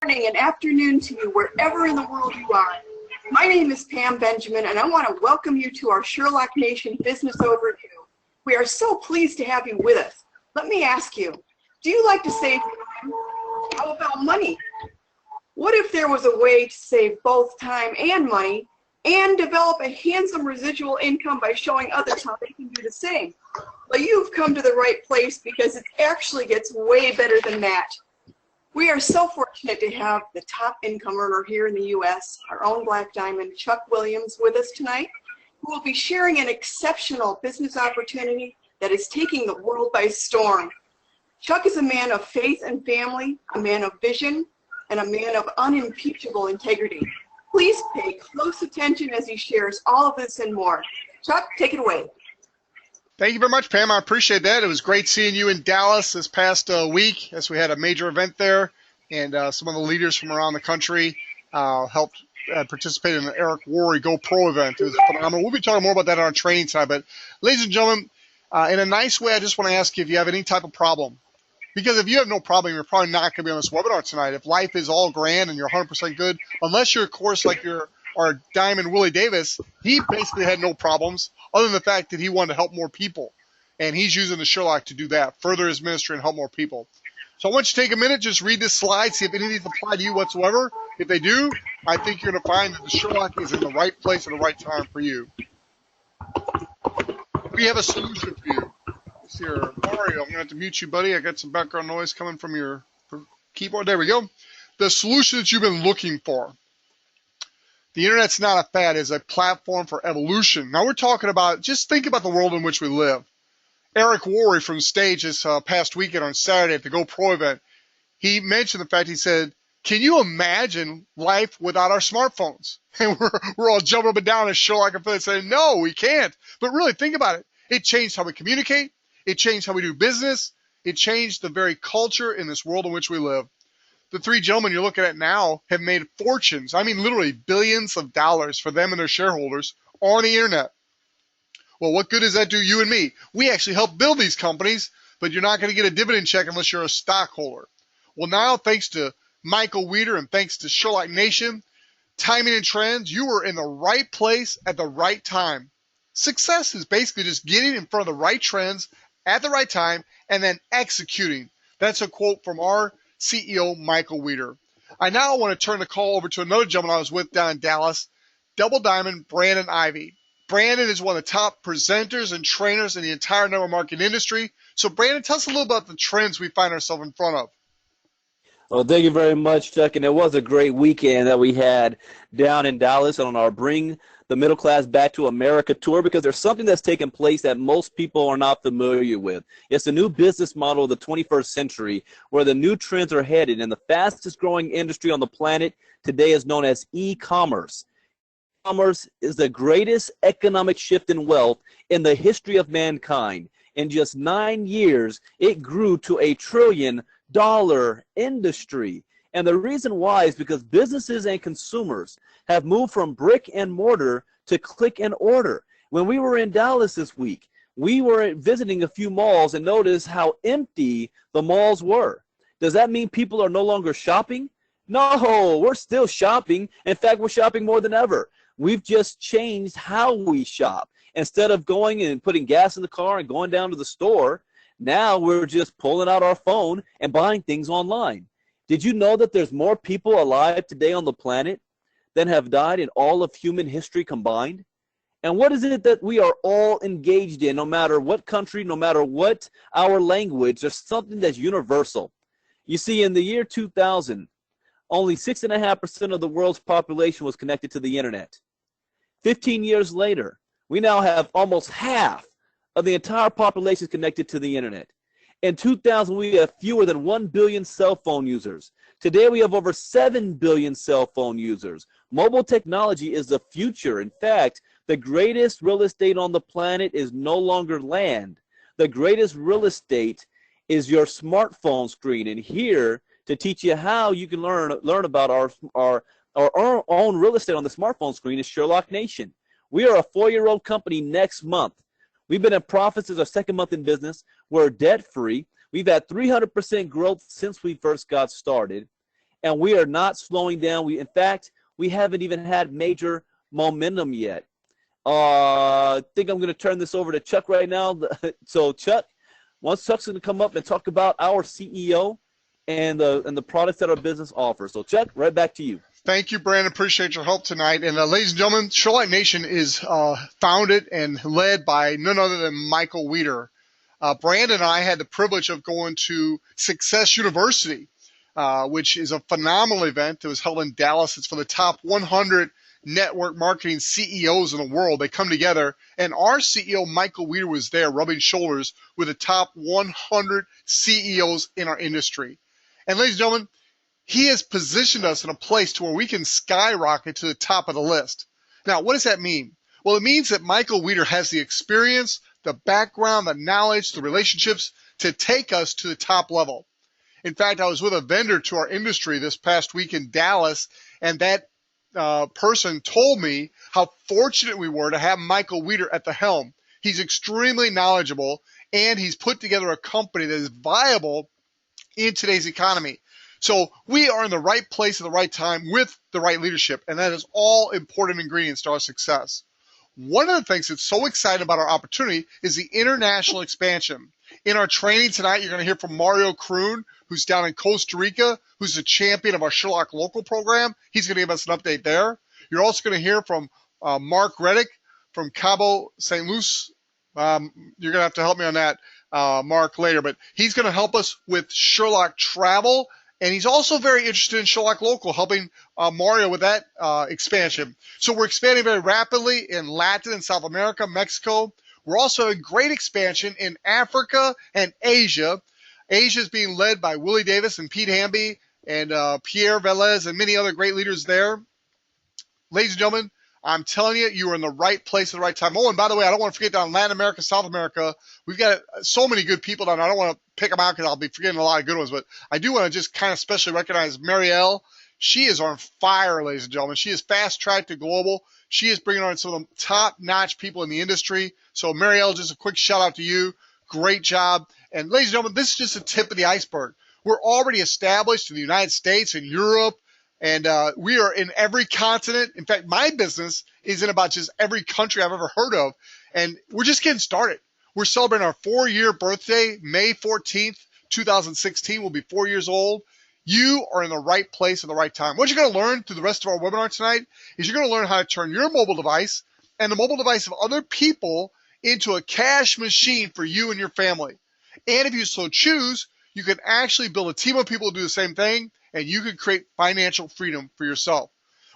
morning and afternoon to you wherever in the world you are. My name is Pam Benjamin, and I want to welcome you to our Sherlock Nation Business Overview. We are so pleased to have you with us. Let me ask you, do you like to save time? How about money? What if there was a way to save both time and money and develop a handsome residual income by showing others how they can do the same? Well, you've come to the right place because it actually gets way better than that. We are so fortunate to have the top income earner here in the U.S., our own Black Diamond, Chuck Williams, with us tonight, who will be sharing an exceptional business opportunity that is taking the world by storm. Chuck is a man of faith and family, a man of vision, and a man of unimpeachable integrity. Please pay close attention as he shares all of this and more. Chuck, take it away. Thank you very much, Pam. I appreciate that. It was great seeing you in Dallas this past week as we had a major event there, and some of the leaders from around the country helped participate in the Eric Worre Go Pro event. It was phenomenal. We'll be talking more about that on our training side. But, ladies and gentlemen, in a nice way, I just want to ask you if you have any type of problem. Because if you have no problem, you're probably not going to be on this webinar tonight. If life is all grand and you're 100% good, unless you're, of course, like our Diamond Willie Davis, he basically had no problems other than the fact that he wanted to help more people. And he's using the Sherlock to do that, further his ministry and help more people. So I want you to take a minute, just read this slide, see if any of these apply to you whatsoever. If they do, I think you're going to find that the Sherlock is in the right place at the right time for you. We have a solution for you. Here, Mario, I'm going to have to mute you, buddy. I got some background noise coming from your keyboard. There we go. The solution that you've been looking for. The internet's not a fad, it's a platform for evolution. Now we're talking about, just think about the world in which we live. Eric Worre from stage this past weekend on Saturday at the Go Pro event, he mentioned the fact, he said, can you imagine life without our smartphones? And we're all jumping up and down as Sherlock and saying, no, we can't. But really, think about it. It changed how we communicate. It changed how we do business. It changed the very culture in this world in which we live. The three gentlemen you're looking at now have made fortunes. I mean, literally billions of dollars for them and their shareholders on the internet. Well, what good does that do you and me? We actually help build these companies, but you're not going to get a dividend check unless you're a stockholder. Well, now, thanks to Michael Weeder and thanks to Sherlock Nation, timing and trends, you were in the right place at the right time. Success is basically just getting in front of the right trends at the right time and then executing. That's a quote from our CEO, Michael Weeder. I now want to turn the call over to another gentleman I was with down in Dallas, Double Diamond, Brandon Ivey. Brandon is one of the top presenters and trainers in the entire network marketing industry. So, Brandon, tell us a little about the trends we find ourselves in front of. Well, thank you very much, Chuck. And it was a great weekend that we had down in Dallas on our Bring the Middle Class Back to America tour, because there's something that's taken place that most people are not familiar with. It's the new business model of the 21st century where the new trends are headed. And the fastest growing industry on the planet today is known as e-commerce. E-commerce is the greatest economic shift in wealth in the history of mankind. In just 9 years, it grew to $1 trillion industry. And the reason why is because businesses and consumers have moved from brick and mortar to click and order. When we were in Dallas this week, we were visiting a few malls and noticed how empty the malls were. Does that mean people are no longer shopping? No, we're still shopping. In fact, we're shopping more than ever. We've just changed how we shop. Instead of going and putting gas in the car and going down to the store, now we're just pulling out our phone and buying things online. Did you know that there's more people alive today on the planet than have died in all of human history combined? And what is it that we are all engaged in, no matter what country, no matter what our language? There's something that's universal. You see, in the year 2000, only 6.5% of the world's population was connected to the internet. 15 years later, we now have almost half of the entire population connected to the internet. In 2000, we have fewer than 1 billion cell phone users. Today, we have over 7 billion cell phone users. Mobile technology is the future. In fact, the greatest real estate on the planet is no longer land. The greatest real estate is your smartphone screen. And here to teach you how you can learn about our own real estate on the smartphone screen is Sherlock Nation. We are a 4-year-old company next month. We've been in profits as our second month in business. We're debt-free. We've had 300% growth since we first got started. and we are not slowing down. In fact, we haven't even had major momentum yet. I think I'm going to turn this over to Chuck right now. So, Chuck, once Chuck's going to come up and talk about our CEO and the products that our business offers. So, Chuck, right back to you. Thank you, Brandon. Appreciate your help tonight. And ladies and gentlemen, Sherlock Nation is founded and led by none other than Michael Weeder. Brandon and I had the privilege of going to Success University, which is a phenomenal event. It was held in Dallas. It's for the top 100 network marketing CEOs in the world. They come together, and our CEO, Michael Weeder, was there rubbing shoulders with the top 100 CEOs in our industry. And ladies and gentlemen, he has positioned us in a place to where we can skyrocket to the top of the list. Now, what does that mean? Well, it means that Michael Weeder has the experience, the background, the knowledge, the relationships to take us to the top level. In fact, I was with a vendor to our industry this past week in Dallas, and that person told me how fortunate we were to have Michael Weeder at the helm. He's extremely knowledgeable, and he's put together a company that is viable in today's economy. So we are in the right place at the right time with the right leadership, and that is all important ingredients to our success. One of the things that's so exciting about our opportunity is the international expansion. In our training tonight, you're going to hear from Mario Kroon, who's down in Costa Rica, who's the champion of our Sherlock Local program. He's going to give us an update there. You're also going to hear from Mark Reddick from Cabo St. Luce. You're going to have to help me on that, Mark, later. But he's going to help us with Sherlock Travel. And he's also very interested in Sherlock Local, helping Mario with that expansion. So we're expanding very rapidly in Latin and South America, Mexico. We're also having great expansion in Africa and Asia. Asia is being led by Willie Davis and Pete Hamby and Pierre Velez and many other great leaders there. Ladies and gentlemen, I'm telling you, you are in the right place at the right time. Oh, and by the way, I don't want to forget down in Latin America, South America, we've got so many good people down there. I don't want to pick them out because I'll be forgetting a lot of good ones, but I do want to just kind of specially recognize Marielle. She is on fire, ladies and gentlemen. She is fast-tracked to global. She is bringing on some of the top-notch people in the industry. So, Marielle, just a quick shout-out to you. Great job. And, ladies and gentlemen, this is just the tip of the iceberg. We're already established in the United States and Europe, and we are in every continent. In fact, my business is in about just every country I've ever heard of, and we're just getting started. We're celebrating our 4-year birthday, May 14th, 2016. We'll be 4 years old. You are in the right place at the right time. What you're going to learn through the rest of our webinar tonight is you're going to learn how to turn your mobile device and the mobile device of other people into a cash machine for you and your family. And if you so choose, you can actually build a team of people to do the same thing, and you can create financial freedom for yourself.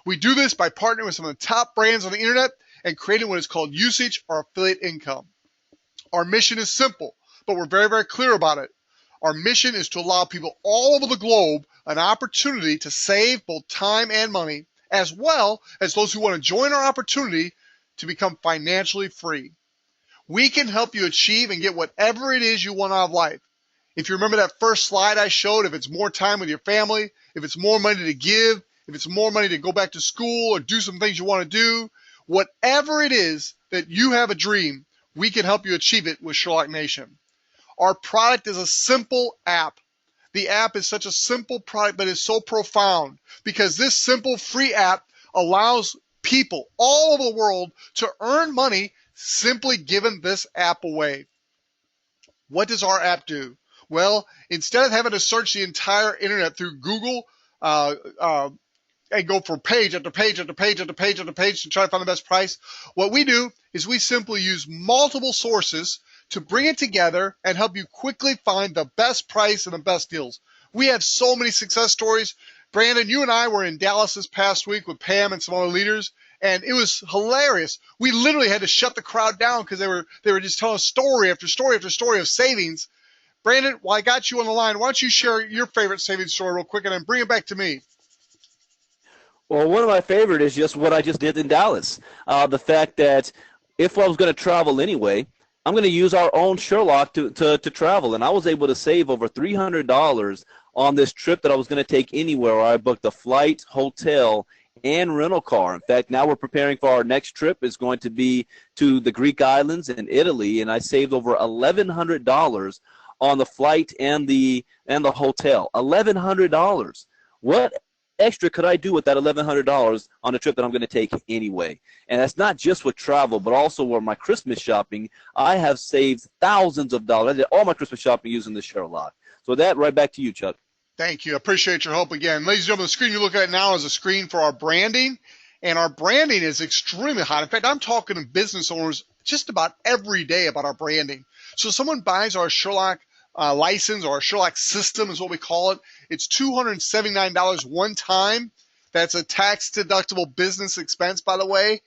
We do this by partnering with some of the top brands on the internet and creating what is called usage or affiliate income. Our mission is simple, but we're very, very clear about it. Our mission is to allow people all over the globe an opportunity to save both time and money, as well as those who want to join our opportunity to become financially free. We can help you achieve and get whatever it is you want out of life. If you remember that first slide I showed, if it's more time with your family, if it's more money to give, if it's more money to go back to school or do some things you want to do, whatever it is that you have a dream, we can help you achieve it with Sherlock Nation. Our product is a simple app. The app is such a simple product, but it's so profound because this simple free app allows people all over the world to earn money simply giving this app away. What does our app do? Well, instead of having to search the entire internet through Google and go for page after page after page after page after page to try to find the best price, what we do is we simply use multiple sources to bring it together and help you quickly find the best price and the best deals. We have so many success stories. Brandon, you and I were in Dallas this past week with Pam and some other leaders, and it was hilarious. We literally had to shut the crowd down because they were just telling story after story after story of savings. Brandon, while I got you on the line, why don't you share your favorite savings story real quick and then bring it back to me. Well, one of my favorite is just what I just did in Dallas. The fact that if I was going to travel anyway, I'm going to use our own Sherlock to travel. And I was able to save over $300 on this trip that I was going to take anywhere. I booked a flight, hotel, and rental car. In fact, now we're preparing for our next trip. It's going to be to the Greek islands in Italy, and I saved over $1,100 on the flight and the hotel. $1,100. What extra could I do with that $1,100 on a trip that I'm going to take anyway? And that's not just with travel, but also with my Christmas shopping. I have saved thousands of dollars. I did all my Christmas shopping using the Sherlock. So that, right back to you, Chuck. Thank you. I appreciate your help again. Ladies and gentlemen, the screen you look at now is a screen for our branding, and our branding is extremely hot. In fact, I'm talking to business owners just about every day about our branding. So someone buys our Sherlock license, or our Sherlock system is what we call it. It's $279 one time. That's a tax-deductible business expense, by the way.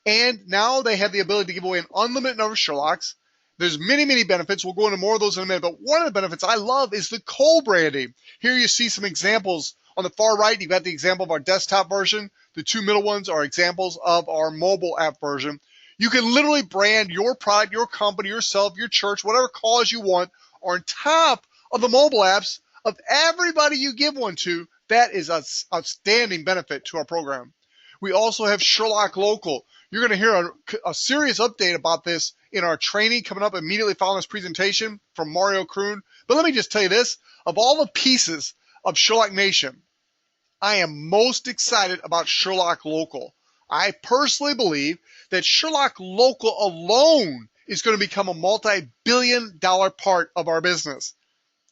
And now they have the ability to give away an unlimited number of Sherlocks. There's many, many benefits. We'll go into more of those in a minute. But one of the benefits I love is the co-branding. Here you see some examples. On the far right, you've got the example of our desktop version. The two middle ones are examples of our mobile app version. You can literally brand your product, your company, yourself, your church, whatever cause you want, on top of the mobile apps of everybody you give one to. That is an outstanding benefit to our program. We also have Sherlock Local. You're going to hear a serious update about this in our training coming up immediately following this presentation from Mario Kroon. But let me just tell you this. Of all the pieces of Sherlock Nation, I am most excited about Sherlock Local. I personally believe that Sherlock Local alone is going to become a multi-billion-dollar part of our business.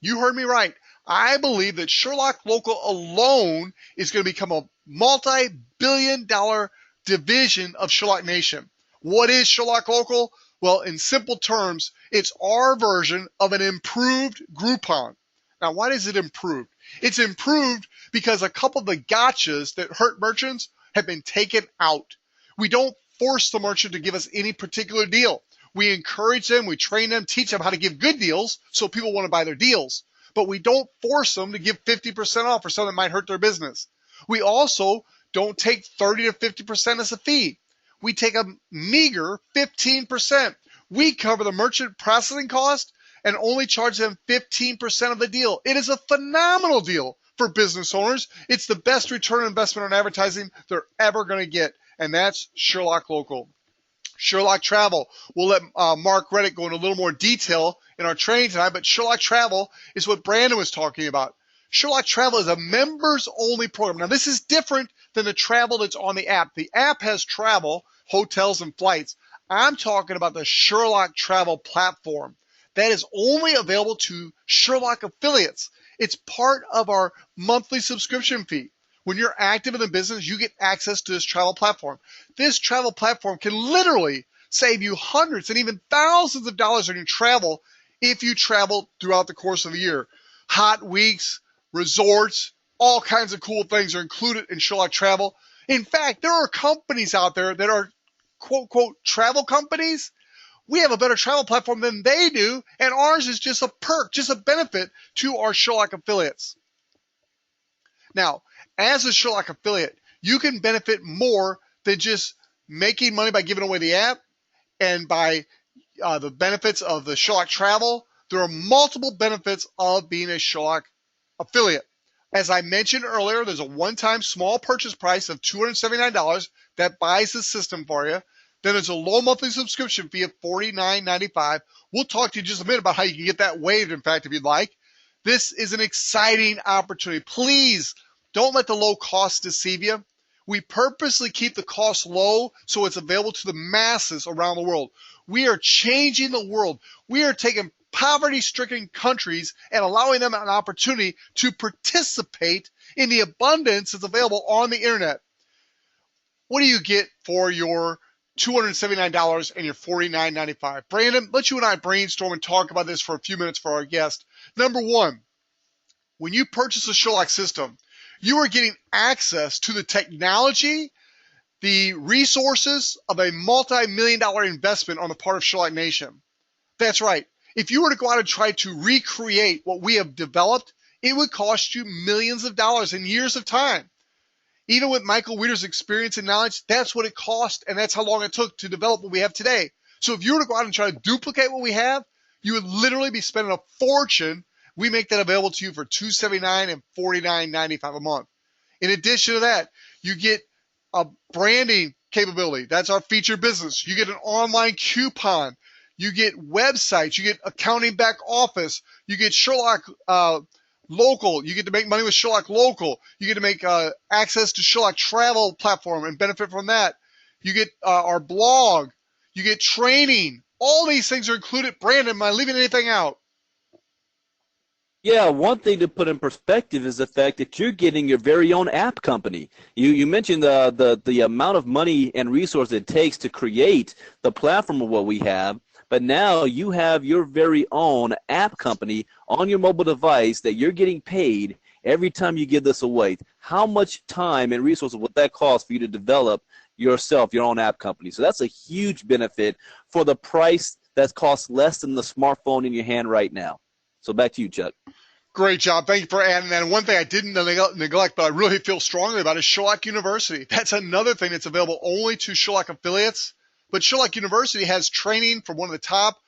You heard me right. I believe that Sherlock Local alone is going to become a multi-billion-dollar division of Sherlock Nation. What is Sherlock Local? Well, in simple terms, it's our version of an improved Groupon. Now, why is it improved? It's improved because a couple of the gotchas that hurt merchants have been taken out. We don't force the merchant to give us any particular deal. We encourage them, we train them, teach them how to give good deals so people want to buy their deals. But we don't force them to give 50% off for something that might hurt their business. We also don't take 30 to 50% as a fee. We take a meager 15%. We cover the merchant processing cost and only charge them 15% of the deal. It is a phenomenal deal for business owners. It's the best return on investment on advertising they're ever going to get, and that's Sherlock Local. Sherlock Travel. We'll let Mark Reddick go into a little more detail in our training tonight, but Sherlock Travel is what Brandon was talking about. Sherlock Travel is a members-only program. Now, this is different than the travel that's on the app. The app has travel, hotels, and flights. I'm talking about the Sherlock Travel platform. That is only available to Sherlock affiliates. It's part of our monthly subscription fee. When you're active in the business, you get access to this travel platform. This travel platform can literally save you hundreds and even thousands of dollars on your travel if you travel throughout the course of the year. Hot weeks, resorts, all kinds of cool things are included in Sherlock Travel. In fact, there are companies out there that are quote, quote, travel companies. We have a better travel platform than they do, and ours is just a perk, just a benefit to our Sherlock affiliates. Now, as a Sherlock affiliate, you can benefit more than just making money by giving away the app and by the benefits of the Sherlock Travel. There are multiple benefits of being a Sherlock affiliate. As I mentioned earlier, there's a one-time small purchase price of $279 that buys the system for you. Then there's a low monthly subscription fee of $49.95. We'll talk to you in just a minute about how you can get that waived, in fact, if you'd like. This is an exciting opportunity. Please don't let the low cost deceive you. We purposely keep the cost low so it's available to the masses around the world. We are changing the world. We are taking poverty-stricken countries and allowing them an opportunity to participate in the abundance that's available on the internet. What do you get for your $279 and your $49.95? Brandon, let you and I brainstorm and talk about this for a few minutes for our guest. Number one, when you purchase a Sherlock system, you are getting access to the technology, the resources of a multi-million-dollar investment on the part of Sherlock Nation. That's right. If you were to go out and try to recreate what we have developed, it would cost you millions of dollars and years of time. Even with Michael Weeder's experience and knowledge, that's what it cost, and that's how long it took to develop what we have today. So if you were to go out and try to duplicate what we have, you would literally be spending a fortune. We make that available to you for $279 and $49.95 a month. In addition to that, you get a branding capability. That's our featured business. You get an online coupon. You get websites. You get accounting back office. You get Sherlock Local, you get to make money with Sherlock Local. You get to make access to Sherlock Travel platform and benefit from that. You get our blog. You get training. All these things are included. Brandon, am I leaving anything out? Yeah, one thing to put in perspective is the fact that you're getting your very own app company. You mentioned the amount of money and resource it takes to create the platform of what we have, but now you have your very own app company on your mobile device that you're getting paid every time you give this away. How much time and resources would that cost for you to develop yourself, your own app company? So that's a huge benefit for the price that costs less than the smartphone in your hand right now. So back to you, Chuck. Great job. Thank you for adding that. And one thing I didn't neglect, but I really feel strongly about is Sherlock University. That's another thing that's available only to Sherlock affiliates. But Sherlock University has training from one of the top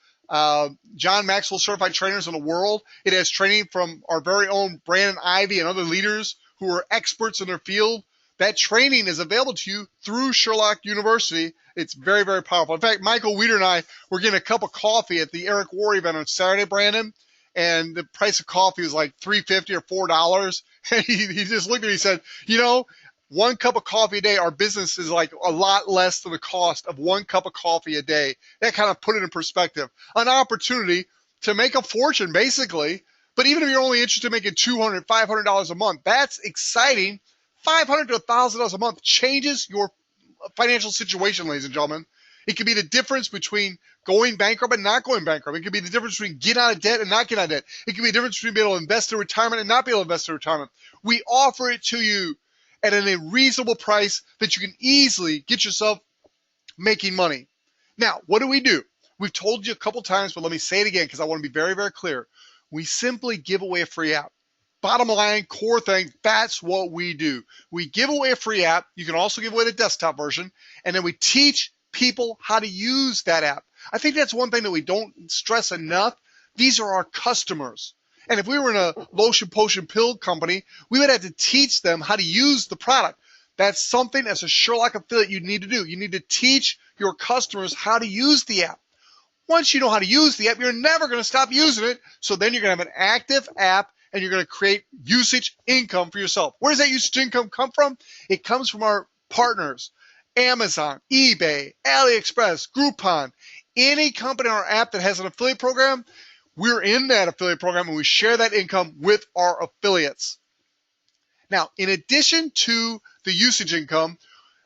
John Maxwell certified trainers in the world. It has training from our very own Brandon Ivy and other leaders who are experts in their field. That training is available to you through Sherlock University. It's very, very powerful. In fact, Michael Weeder and I were getting a cup of coffee at the Eric Worre event on Saturday, Brandon. And the price of coffee was like $3.50 or $4. And he just looked at me and said, you know, one cup of coffee a day, our business is like a lot less than the cost of one cup of coffee a day. That kind of put it in perspective. An opportunity to make a fortune, basically. But even if you're only interested in making $200, $500 a month, that's exciting. $500 to $1,000 a month changes your financial situation, ladies and gentlemen. It could be the difference between going bankrupt and not going bankrupt. It could be the difference between getting out of debt and not getting out of debt. It could be the difference between being able to invest in retirement and not be able to invest in retirement. We offer it to you at a reasonable price that you can easily get yourself making money. Now, what do? We've told you a couple times, but let me say it again because I want to be very, very clear. We simply give away a free app. Bottom line, core thing, that's what we do. We give away a free app. You can also give away the desktop version, and then we teach people how to use that app. I think that's one thing that we don't stress enough. These are our customers. And if we were in a lotion, potion, pill company, we would have to teach them how to use the product. That's something as a Sherlock affiliate you need to do. You need to teach your customers how to use the app. Once you know how to use the app, you're never going to stop using it. So then you're going to have an active app and you're going to create usage income for yourself. Where does that usage income come from? It comes from our partners. Amazon, eBay, AliExpress, Groupon, any company on our app that has an affiliate program, we're in that affiliate program and we share that income with our affiliates. Now, in addition to the usage income,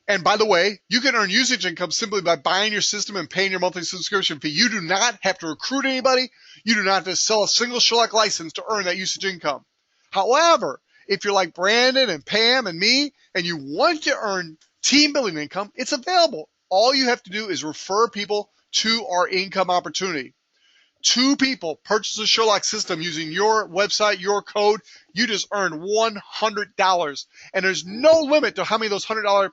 and by the way, you can earn usage income simply by buying your system and paying your monthly subscription fee. You do not have to recruit anybody. You do not have to sell a single Sherlock license to earn that usage income. However, if you're like Brandon and Pam and me, and you want to earn team building income, it's available. All you have to do is refer people to our income opportunity. 2 people purchase a Sherlock system using your website, your code, you just earn $100. And there's no limit to how many of those $100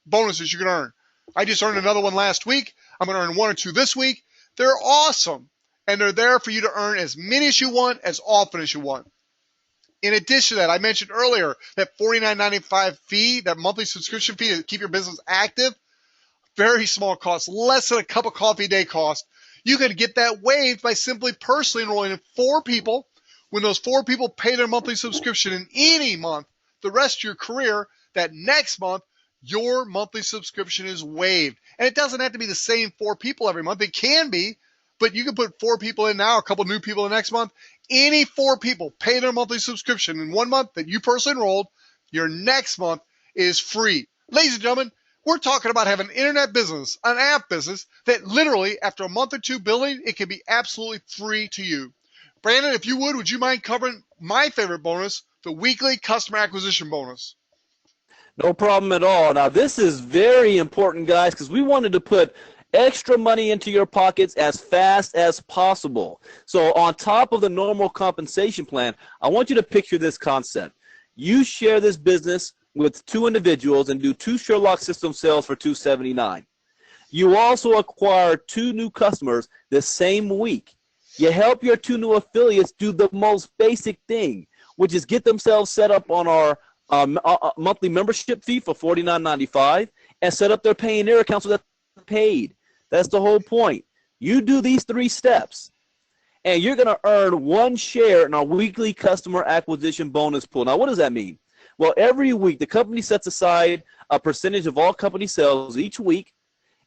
bonuses you can earn. I just earned another one last week. I'm going to earn 1 or 2 this week. They're awesome. And they're there for you to earn as many as you want, as often as you want. In addition to that, I mentioned earlier that $49.95 fee, that monthly subscription fee to keep your business active, very small cost, less than a cup of coffee a day cost. You can get that waived by simply personally enrolling in 4 people. When those 4 people pay their monthly subscription in any month, the rest of your career, that next month, your monthly subscription is waived. And it doesn't have to be the same 4 people every month. It can be, but you can put 4 people in now, a couple new people in the next month. Any 4 people pay their monthly subscription in 1 month that you personally enrolled, your next month is free. Ladies and gentlemen, we're talking about having an internet business, an app business, that literally after a month or 2 building, it can be absolutely free to you. Brandon, if you would you mind covering my favorite bonus, the weekly customer acquisition bonus? No problem at all. Now, this is very important, guys, because we wanted to put extra money into your pockets as fast as possible. So on top of the normal compensation plan, I want you to picture this concept. You share this business with 2 individuals and do 2 Sherlock system sales for $279. You also acquire 2 new customers the same week. You help your 2 new affiliates do the most basic thing, which is get themselves set up on our monthly membership fee for $49.95 and set up their Payoneer accounts so that they're paid. That's the whole point. You do these 3 steps, and you're going to earn 1 share in our weekly customer acquisition bonus pool. Now, what does that mean? Well, every week, the company sets aside a percentage of all company sales each week,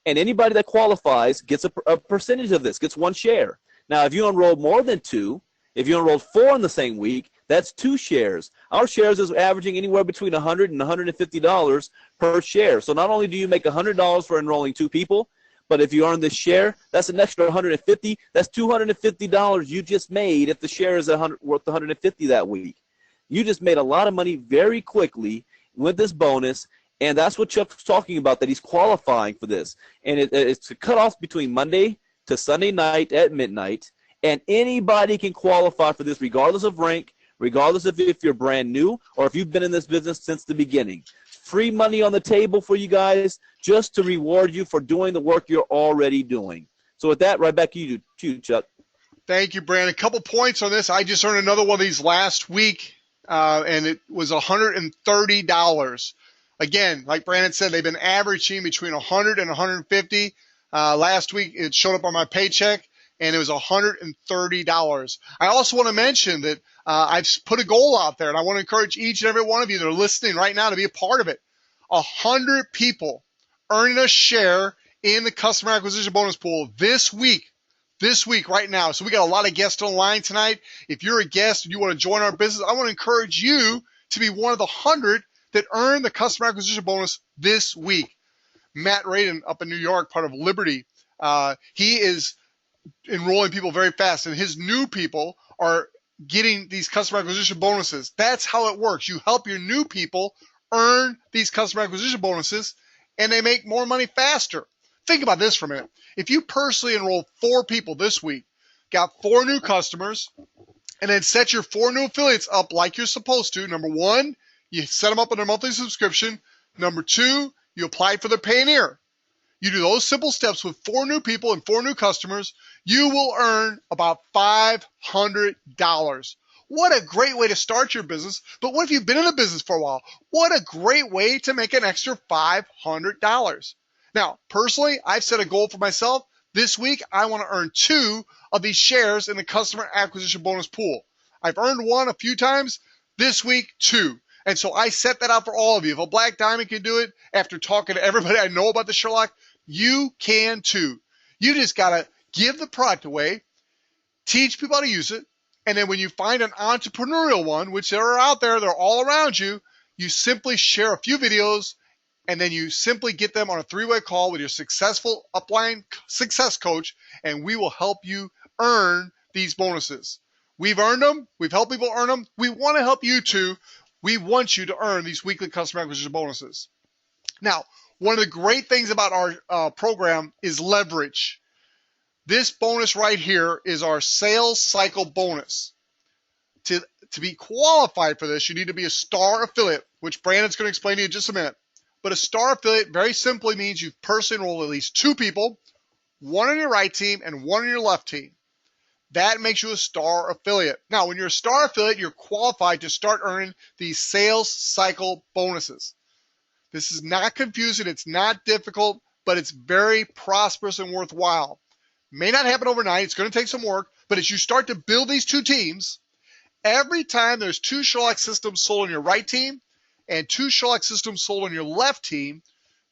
and anybody that qualifies gets a percentage of this, gets 1 share. Now, if you enroll more than 2, if you enrolled 4 in the same week, that's 2 shares. Our shares is averaging anywhere between $100 and $150 per share. So not only do you make $100 for enrolling 2 people, but if you earn this share, that's an extra $150. That's $250 you just made if the share is worth $150 that week. You just made a lot of money very quickly with this bonus, and that's what Chuck's talking about, that he's qualifying for this. And it's a cutoff between Monday to Sunday night at midnight, and anybody can qualify for this regardless of rank, regardless of if you're brand new or if you've been in this business since the beginning. Free money on the table for you guys just to reward you for doing the work you're already doing. So with that, right back to you, Chuck. Thank you, Brandon. A couple points on this. I just earned another one of these last week, and it was $130. Again, like Brandon said, they've been averaging between $100 and $150. Last week, it showed up on my paycheck, and it was $130. I also want to mention that I've put a goal out there, and I want to encourage each and every one of you that are listening right now to be a part of it. 100 people earning a share in the customer acquisition bonus pool this week right now. So we got a lot of guests on the line tonight. If you're a guest and you want to join our business, I want to encourage you to be one of the 100 that earn the customer acquisition bonus this week. Matt Radin up in New York, part of Liberty, he is enrolling people very fast, and his new people are getting these customer acquisition bonuses. That's how it works. You help your new people earn these customer acquisition bonuses, and they make more money faster. Think about this for a minute. If you personally enroll 4 people this week, got 4 new customers, and then set your 4 new affiliates up like you're supposed to. Number 1, you set them up on a monthly subscription. Number 2, you apply for their Payoneer. You do those simple steps with 4 new people and 4 new customers, you will earn about $500. What a great way to start your business. But what if you've been in the business for a while? What a great way to make an extra $500. Now, personally, I've set a goal for myself. This week, I want to earn 2 of these shares in the customer acquisition bonus pool. I've earned 1 a few times. This week, 2. And so I set that out for all of you. If a Black Diamond can do it after talking to everybody I know about the Sherlock, you can too. You just got to give the product away, teach people how to use it, and then when you find an entrepreneurial one, which are out there, they're all around you, you simply share a few videos, and then you simply get them on a 3-way call with your successful upline success coach, and we will help you earn these bonuses. We've earned them. We've helped people earn them. We want to help you too. We want you to earn these weekly customer acquisition bonuses. Now, one of the great things about our program is leverage. This bonus right here is our sales cycle bonus. To be qualified for this, you need to be a star affiliate, which Brandon's going to explain to you in just a minute. But a star affiliate very simply means you've personally enrolled at least 2 people, 1 on your right team and 1 on your left team. That makes you a star affiliate. Now, when you're a star affiliate, you're qualified to start earning these sales cycle bonuses. This is not confusing. It's not difficult, but it's very prosperous and worthwhile. May not happen overnight. It's going to take some work. But as you start to build these 2 teams, every time there's 2 Sherlock systems sold on your right team and 2 Sherlock systems sold on your left team,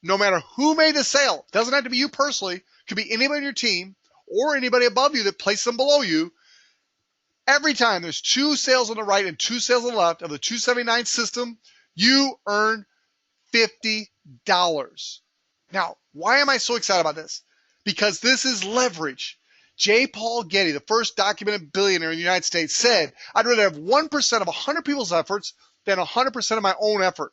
no matter who made the sale, it doesn't have to be you personally, it could be anybody on your team or anybody above you that placed them below you. Every time there's 2 sales on the right and 2 sales on the left of the 279 system, you earn $50. Now, why am I so excited about this? Because this is leverage. J. Paul Getty, the first documented billionaire in the United States, said, I'd rather have 1% of 100 people's efforts than 100% of my own effort.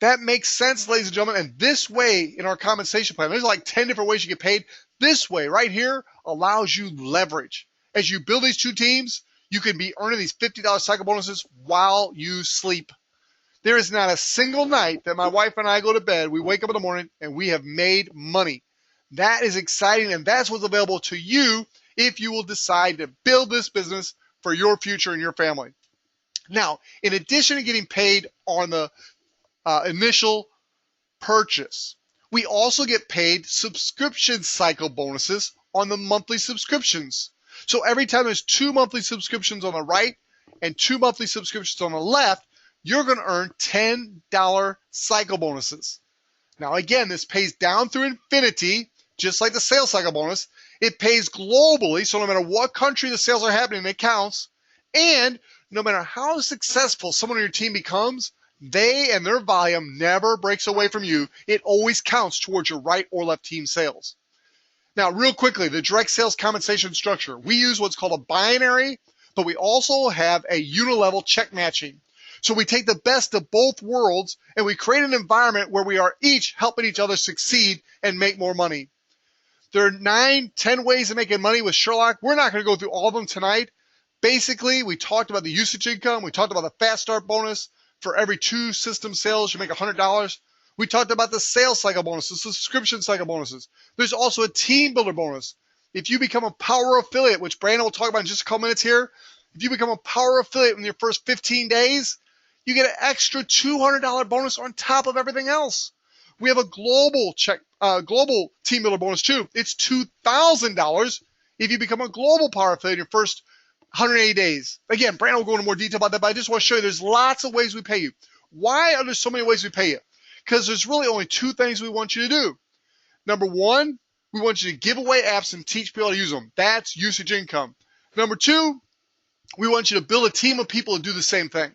That makes sense, ladies and gentlemen. And this way in our compensation plan, there's like 10 different ways you get paid. This way right here allows you leverage. As you build these 2 teams, you can be earning these $50 cycle bonuses while you sleep. There is not a single night that my wife and I go to bed, we wake up in the morning, and we have made money. That is exciting, and that's what's available to you if you will decide to build this business for your future and your family. Now, in addition to getting paid on the initial purchase, we also get paid subscription cycle bonuses on the monthly subscriptions. So every time there's 2 monthly subscriptions on the right and 2 monthly subscriptions on the left, you're going to earn $10 cycle bonuses. Now, again, this pays down through infinity, just like the sales cycle bonus. It pays globally, so no matter what country the sales are happening, it counts. And no matter how successful someone on your team becomes, they and their volume never breaks away from you. It always counts towards your right or left team sales. Now, real quickly, the direct sales compensation structure. We use what's called a binary, but we also have a unilevel check matching. So we take the best of both worlds and we create an environment where we are each helping each other succeed and make more money. There are 9, 10 ways of making money with Sherlock. We're not going to go through all of them tonight. Basically, we talked about the usage income. We talked about the fast start bonus. For every 2 system sales, you make $100. We talked about the sales cycle bonus, the subscription cycle bonuses. There's also a team builder bonus. If you become a power affiliate, which Brandon will talk about in just a couple minutes here, if you become a power affiliate in your first 15 days, you get an extra $200 bonus on top of everything else. We have a global team builder bonus too. It's $2,000 if you become a global power affiliate in your first 180 days. Again, Brandon will go into more detail about that, but I just want to show you there's lots of ways we pay you. Why are there so many ways we pay you? Because there's really only 2 things we want you to do. Number 1, we want you to give away apps and teach people how to use them. That's usage income. Number 2, we want you to build a team of people to do the same thing.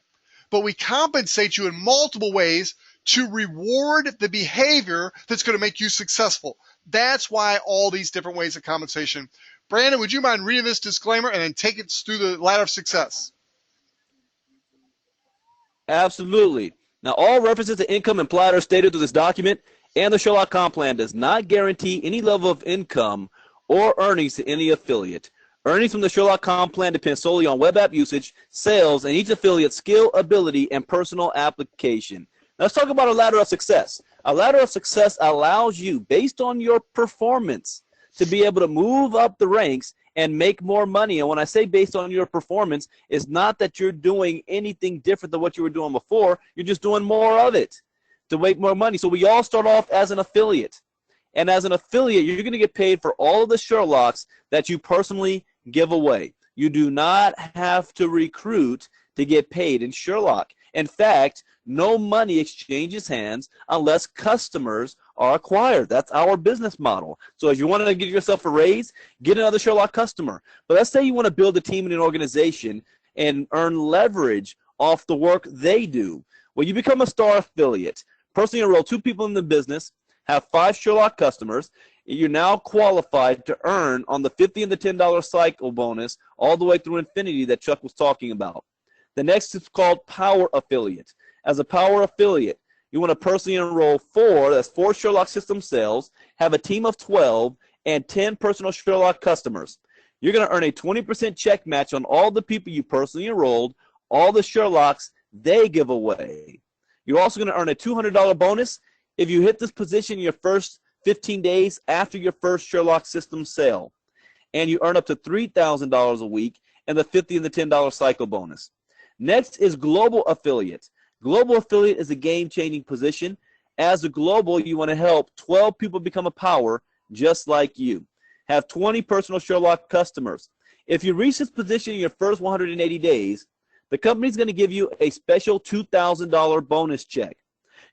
But we compensate you in multiple ways to reward the behavior that's going to make you successful. That's why all these different ways of compensation. Brandon, would you mind reading this disclaimer and then take us through the ladder of success? Absolutely. Now, all references to income implied or stated through this document and the Sherlock Comp Plan does not guarantee any level of income or earnings to any affiliate. Earnings from the Sherlock Comp Plan depend solely on web app usage, sales, and each affiliate's skill, ability, and personal application. Now, let's talk about a ladder of success. A ladder of success allows you, based on your performance, to be able to move up the ranks and make more money. And when I say based on your performance, it's not that you're doing anything different than what you were doing before. You're just doing more of it to make more money. So we all start off as an affiliate. And as an affiliate, you're going to get paid for all of the Sherlocks that you personally give away. You do not have to recruit to get paid in Sherlock. In fact, no money exchanges hands unless customers are acquired. That's our business model. So if you want to give yourself a raise, get another Sherlock customer. But let's say you want to build a team in an organization and earn leverage off the work they do. Well, you become a star affiliate. Personally enroll 2 people in the business, have 5 Sherlock customers. You're now qualified to earn on the $50 and the $10 cycle bonus all the way through infinity that Chuck was talking about. The next is called Power Affiliate. As a Power Affiliate, you want to personally enroll 4, that's 4 Sherlock system sales, have a team of 12, and 10 personal Sherlock customers. You're going to earn a 20% check match on all the people you personally enrolled, all the Sherlocks they give away. You're also going to earn a $200 bonus if you hit this position in your first 15 days after your first Sherlock system sale. And you earn up to $3,000 a week and the $50 and the $10 cycle bonus. Next is Global Affiliate. Global Affiliate is a game-changing position. As a global, you want to help 12 people become a power just like you. Have 20 personal Sherlock customers. If you reach this position in your first 180 days, the company's going to give you a special $2,000 bonus check.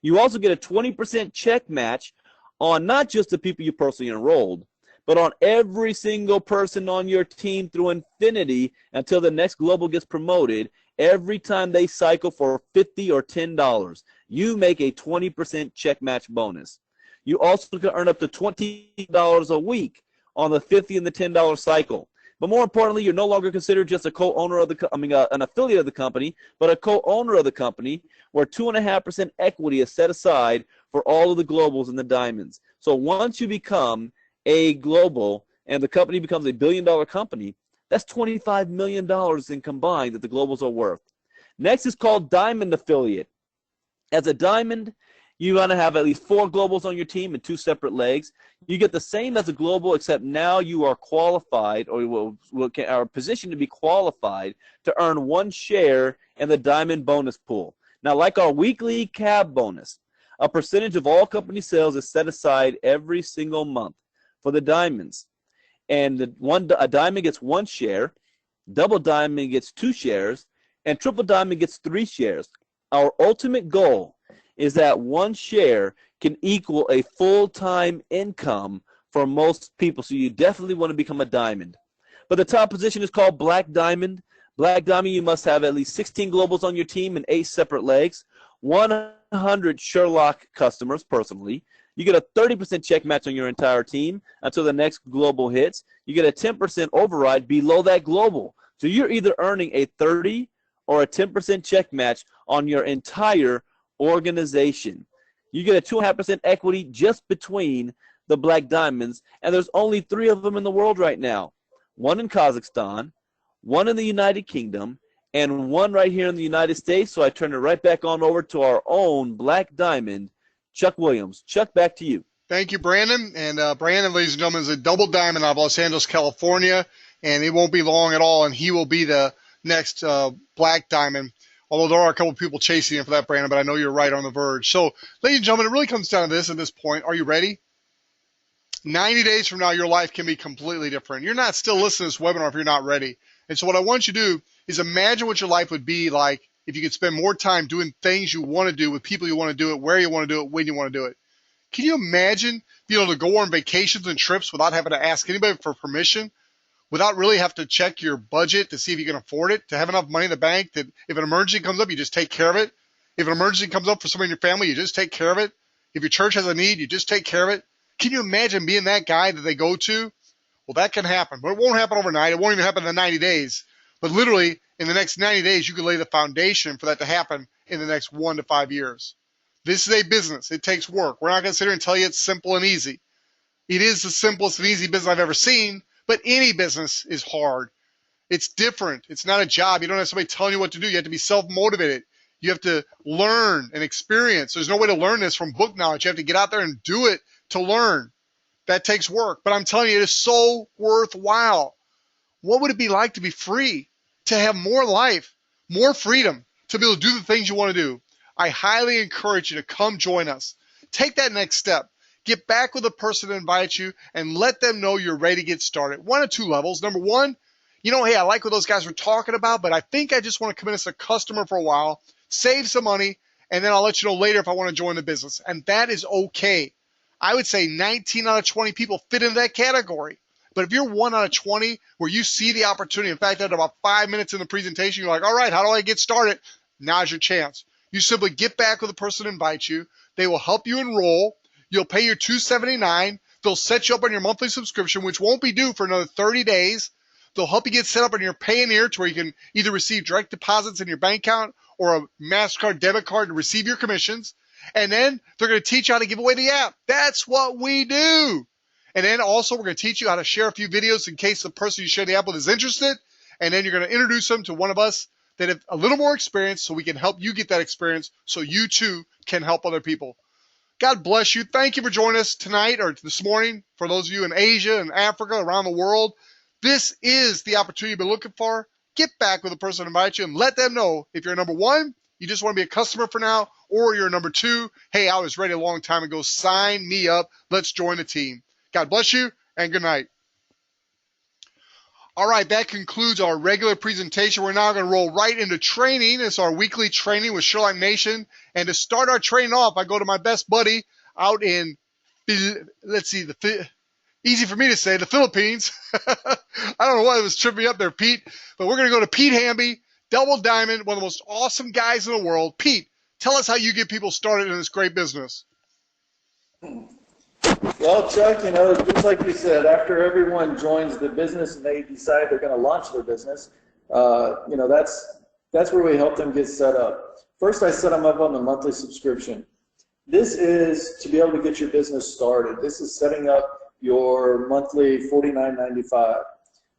You also get a 20% check match on not just the people you personally enrolled, but on every single person on your team through infinity until the next global gets promoted. Every time they cycle for $50 or $10, you make a 20% check match bonus. You also can earn up to $20 a week on the $50 and the $10 cycle. But more importantly, you're no longer considered just a co-owner of an affiliate of the company, but a co-owner of the company, where 2.5% equity is set aside for all of the globals and the diamonds. So once you become a global and the company becomes a billion-dollar company, that's $25 million in combined that the globals are worth. Next is called Diamond Affiliate. As a diamond, you want to have at least 4 globals on your team and 2 separate legs. You get the same as a global, except now you are qualified or are positioned to be qualified to earn 1 share in the diamond bonus pool. Now, like our weekly cab bonus, a percentage of all company sales is set aside every single month for the diamonds. And a diamond gets 1 share, double diamond gets 2 shares, and triple diamond gets 3 shares. Our ultimate goal is that 1 share can equal a full-time income for most people. So you definitely want to become a diamond. But the top position is called Black Diamond. Black Diamond, you must have at least 16 globals on your team and 8 separate legs, 100 Sherlock customers personally. You get a 30% check match on your entire team until the next global hits. You get a 10% override below that global. So you're either earning a 30 or a 10% check match on your entire organization. You get a 2.5% equity just between the Black Diamonds, and there's only 3 of them in the world right now. 1 in Kazakhstan, 1 in the United Kingdom, and 1 right here in the United States. So I turn it right back on over to our own Black Diamond, Chuck Williams. Chuck, back to you. Thank you, Brandon. And Brandon, ladies and gentlemen, is a double diamond out of Los Angeles, California, and it won't be long at all, and he will be the next Black Diamond, although there are a couple of people chasing him for that, Brandon, but I know you're right on the verge. So, ladies and gentlemen, it really comes down to this at this point. Are you ready? 90 days from now, your life can be completely different. You're not still listening to this webinar if you're not ready. And so what I want you to do is imagine what your life would be like if you could spend more time doing things you want to do with people you want to do it, where you want to do it, when you want to do it. Can you imagine being able to go on vacations and trips without having to ask anybody for permission, without really have to check your budget to see if you can afford it, to have enough money in the bank that if an emergency comes up, you just take care of it? If an emergency comes up for somebody in your family, you just take care of it? If your church has a need, you just take care of it? Can you imagine being that guy that they go to? Well, that can happen, but it won't happen overnight. It won't even happen in the 90 days. But literally, in the next 90 days, you can lay the foundation for that to happen in the next 1 to 5 years. This is a business. It takes work. We're not going to sit here and tell you it's simple and easy. It is the simplest and easy business I've ever seen, but any business is hard. It's different. It's not a job. You don't have somebody telling you what to do. You have to be self-motivated. You have to learn and experience. There's no way to learn this from book knowledge. You have to get out there and do it to learn. That takes work. But I'm telling you, it is so worthwhile. What would it be like to be free, to have more life, more freedom, to be able to do the things you want to do? I highly encourage you to come join us. Take that next step. Get back with the person that invites you and let them know you're ready to get started. 1 of 2 levels. Number 1, hey, I like what those guys were talking about, but I think I just want to come in as a customer for a while, save some money, and then I'll let you know later if I want to join the business. And that is okay. I would say 19 out of 20 people fit into that category. But if you're 1 out of 20 where you see the opportunity, in fact, at about 5 minutes in the presentation, you're like, all right, how do I get started? Now's your chance. You simply get back with the person who invites you. They will help you enroll. You'll pay your $279. They'll set you up on your monthly subscription, which won't be due for another 30 days. They'll help you get set up on your Payoneer to where you can either receive direct deposits in your bank account or a MasterCard debit card to receive your commissions. And then they're going to teach you how to give away the app. That's what we do. And then also we're going to teach you how to share a few videos in case the person you share the app with is interested. And then you're going to introduce them to one of us that have a little more experience so we can help you get that experience so you too can help other people. God bless you. Thank you for joining us tonight or this morning. For those of you in Asia and Africa, around the world, this is the opportunity you've been looking for. Get back with the person who invites you and let them know if you're number 1, you just want to be a customer for now, or you're number 2, hey, I was ready a long time ago. Sign me up. Let's join the team. God bless you and good night. All right, that concludes our regular presentation. We're now going to roll right into training. It's our weekly training with Sherlock Nation. And to start our training off, I go to my best buddy out in, easy for me to say, the Philippines. I don't know why it was tripping me up there, Pete. But we're going to go to Pete Hamby, Double Diamond, one of the most awesome guys in the world. Pete, tell us how you get people started in this great business. Well, Chuck, just like you said, after everyone joins the business and they decide they're going to launch their business, that's where we help them get set up. First, I set them up on the monthly subscription. This is to be able to get your business started. This is setting up your monthly $49.95.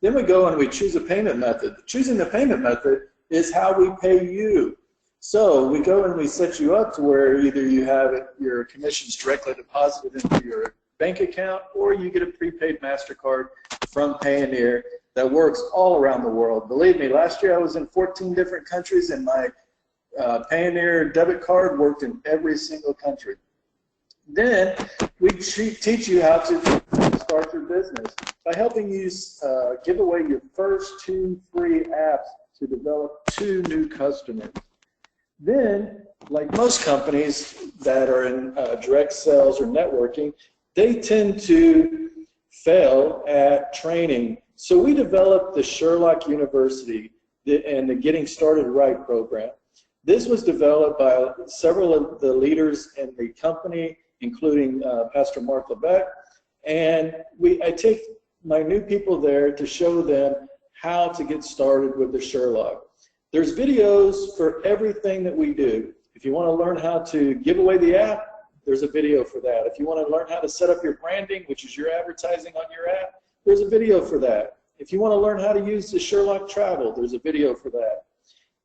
Then we go and we choose a payment method. Choosing the payment method is how we pay you. So we go and we set you up to where either you have your commissions directly deposited into your bank account or you get a prepaid MasterCard from Payoneer that works all around the world. Believe me, last year I was in 14 different countries and my Payoneer debit card worked in every single country. Then we teach you how to to start your business by helping you give away your first 2 free apps to develop 2 new customers. Then, like most companies that are in direct sales or networking, they tend to fail at training. So we developed the Sherlock University and the Getting Started Right program. This was developed by several of the leaders in the company, including Pastor Mark Lebec, and I take my new people there to show them how to get started with the Sherlock. There's videos for everything that we do. If you want to learn how to give away the app, there's a video for that. If you want to learn how to set up your branding, which is your advertising on your app, there's a video for that. If you want to learn how to use the Sherlock Travel, there's a video for that.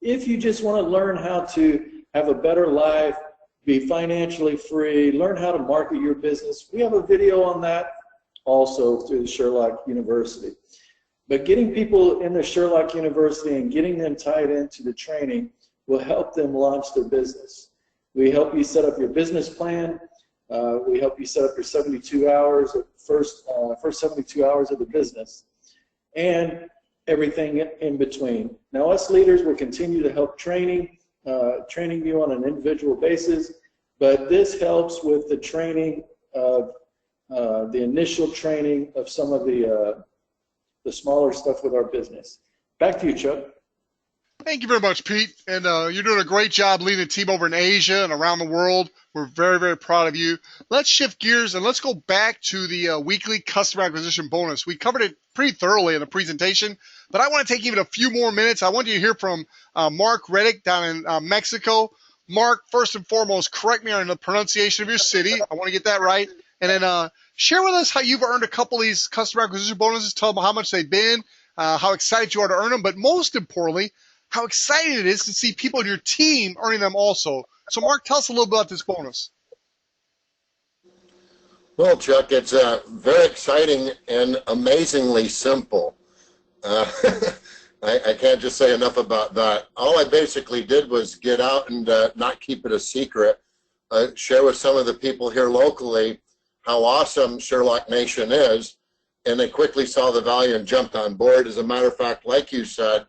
If you just want to learn how to have a better life, be financially free, learn how to market your business, we have a video on that also through the Sherlock University. But getting people in the Sherlock University and getting them tied into the training will help them launch their business. We help you set up your business plan. We help you set up your 72 hours, first 72 hours of the business, and everything in between. Now, us leaders will continue to help training you on an individual basis, but this helps with the training of the initial training of some of the smaller stuff with our business. Back to you, Chuck. Thank you very much, Pete. And you're doing a great job leading the team over in Asia and around the world. We're very, very proud of you. Let's shift gears and let's go back to the weekly customer acquisition bonus. We covered it pretty thoroughly in the presentation, but I want to take even a few more minutes. I want you to hear from Mark Reddick down in Mexico. Mark, first and foremost, correct me on the pronunciation of your city. I want to get that right. And then share with us how you've earned a couple of these customer acquisition bonuses. Tell them how much they've been, how excited you are to earn them, but most importantly, how exciting it is to see people in your team earning them also. So, Mark, tell us a little bit about this bonus. Well, Chuck, it's very exciting and amazingly simple. I can't just say enough about that. All I basically did was get out and not keep it a secret, share with some of the people here locally how awesome Sherlock Nation is, and they quickly saw the value and jumped on board. As a matter of fact, like you said,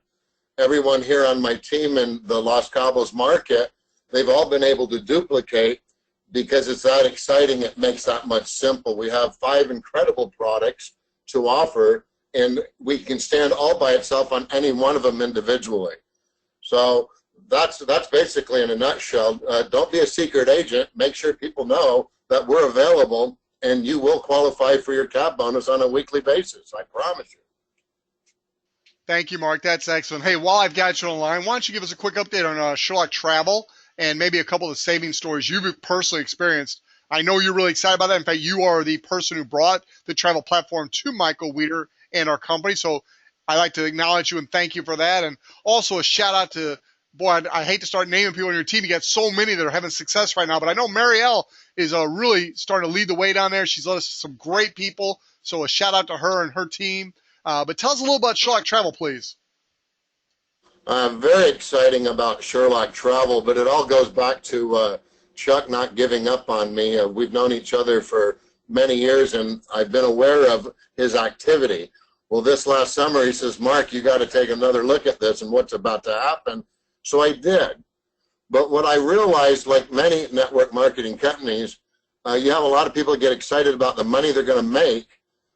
everyone here on my team in the Los Cabos market, they've all been able to duplicate because it's that exciting. It makes that much simple. We have 5 incredible products to offer, and we can stand all by itself on any one of them individually. So that's basically in a nutshell. Don't be a secret agent. Make sure people know that we're available, and you will qualify for your CAP bonus on a weekly basis. I promise you. Thank you, Mark. That's excellent. Hey, while I've got you on the line, why don't you give us a quick update on Sherlock Travel and maybe a couple of the saving stories you've personally experienced. I know you're really excited about that. In fact, you are the person who brought the travel platform to Michael Weeder and our company. So I'd like to acknowledge you and thank you for that. And also a shout out to, boy, I hate to start naming people on your team. You got so many that are having success right now. But I know Marielle is really starting to lead the way down there. She's led us some great people. So a shout out to her and her team. But tell us a little about Sherlock Travel, please. Very exciting about Sherlock Travel, but it all goes back to Chuck not giving up on me. We've known each other for many years, and I've been aware of his activity. Well, this last summer, he says, Mark, you got to take another look at this and what's about to happen. So I did. But what I realized, like many network marketing companies, you have a lot of people get excited about the money they're going to make.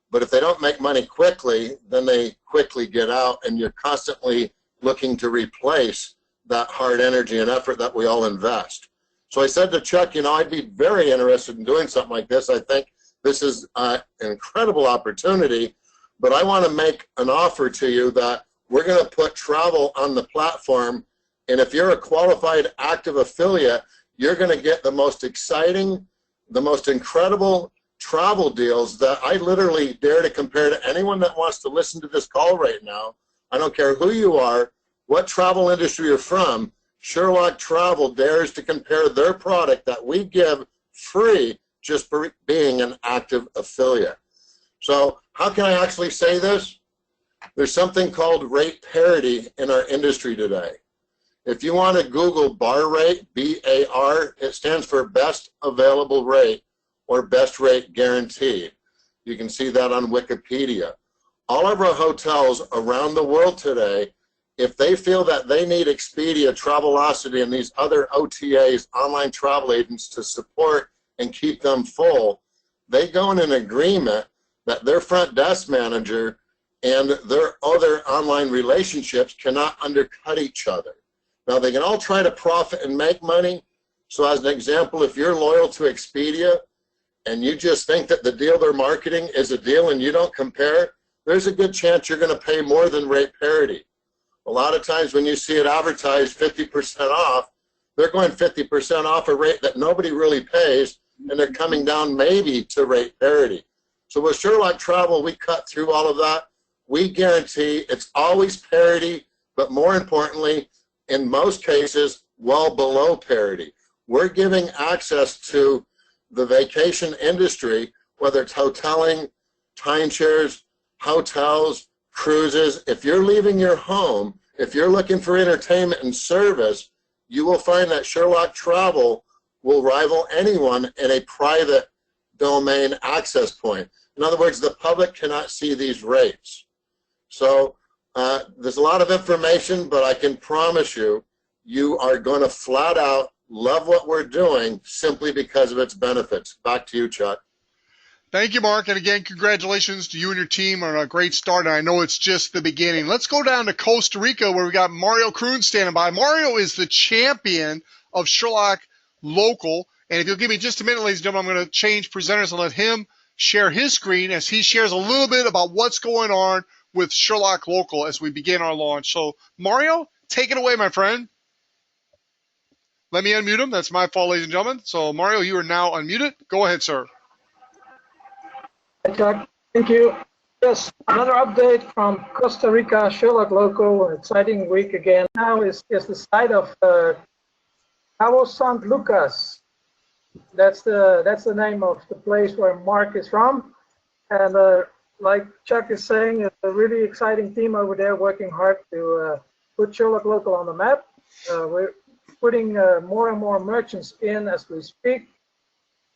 But if they don't make money quickly, then they quickly get out, and you're constantly looking to replace that hard energy and effort that we all invest. So I said to Chuck, you know, I'd be very interested in doing something like this. I think this is an incredible opportunity, but I want to make an offer to you that we're going to put travel on the platform, and if you're a qualified active affiliate, you're going to get the most exciting, the most incredible travel deals that I literally dare to compare to anyone that wants to listen to this call right now. I don't care who you are, what travel industry you're from, Sherlock Travel dares to compare their product that we give free just for being an active affiliate. So how can I actually say this? There's something called rate parity in our industry today. If you want to Google bar rate, BAR, it stands for best available rate, or best rate guaranteed. You can see that on Wikipedia. All of our hotels around the world today, if they feel that they need Expedia, Travelocity, and these other OTAs, online travel agents, to support and keep them full, they go in an agreement that their front desk manager and their other online relationships cannot undercut each other. Now, they can all try to profit and make money. So as an example, if you're loyal to Expedia and you just think that the deal they're marketing is a deal and you don't compare, there's a good chance you're going to pay more than rate parity. A lot of times when you see it advertised 50% off, they're going 50% off a rate that nobody really pays, and they're coming down maybe to rate parity. So with Sherlock Travel, we cut through all of that. We guarantee it's always parity, but more importantly, in most cases, well below parity. We're giving access to the vacation industry, whether it's hoteling, timeshares, hotels, cruises. If you're leaving your home, if you're looking for entertainment and service, you will find that Sherlock Travel will rival anyone in a private domain access point. In other words, the public cannot see these rates. So there's a lot of information, but I can promise you, you are going to flat out love what we're doing simply because of its benefits. Back to you, Chuck. Thank you, Mark. And again, congratulations to you and your team on a great start. And I know it's just the beginning. Let's go down to Costa Rica where we got Mario Kroon standing by. Mario is the champion of Sherlock Local. And if you'll give me just a minute, ladies and gentlemen, I'm going to change presenters and let him share his screen as he shares a little bit about what's going on with Sherlock Local as we begin our launch. So, Mario, take it away, my friend. Let me unmute him. That's my fault, ladies and gentlemen. So, Mario, you are now unmuted. Go ahead, sir. Hi, Chuck. Thank you. Yes, another update from Costa Rica, Sherlock Local. An exciting week again. Now is the site of Cabo San Lucas. That's the name of the place where Mark is from. And like Chuck is saying, it's a really exciting team over there working hard to put Sherlock Local on the map. We're putting more and more merchants in as we speak.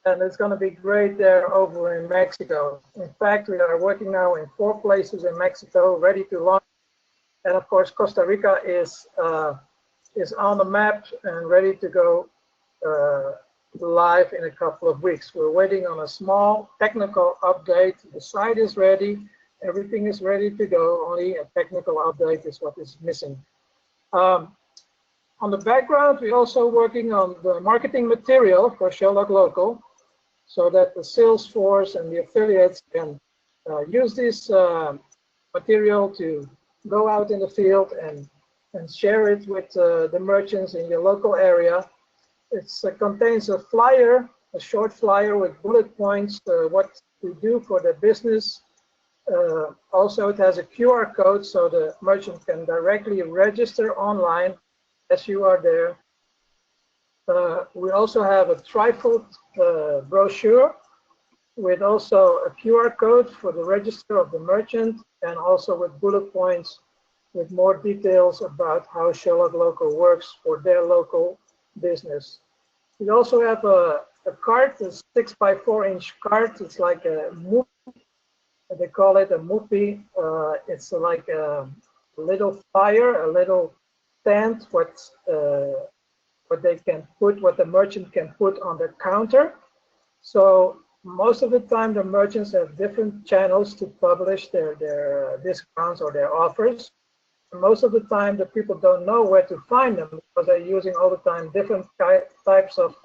And it's going to be great there over in Mexico. In fact, we are working now in 4 places in Mexico, ready to launch. And of course, Costa Rica is on the map and ready to go live in a couple of weeks. We're waiting on a small technical update. The site is ready. Everything is ready to go. Only a technical update is what is missing. On the background, we're also working on the marketing material for Sherlock Local, so that the sales force and the affiliates can use this material to go out in the field and share it with the merchants in your local area. It contains a flyer, a short flyer with bullet points, what to do for the business. Also, it has a QR code so the merchant can directly register online as you are there. We also have a trifold brochure with also a QR code for the register of the merchant, and also with bullet points with more details about how Sherlock Local works for their local business. We also have a cart, a 6x4-inch cart. It's like a moop. They call it a moopy. It's like a little flyer, a little stand, what they can put, what the merchant can put on the counter. So most of the time the merchants have different channels to publish their discounts or their offers. And most of the time the people don't know where to find them because they're using all the time different types of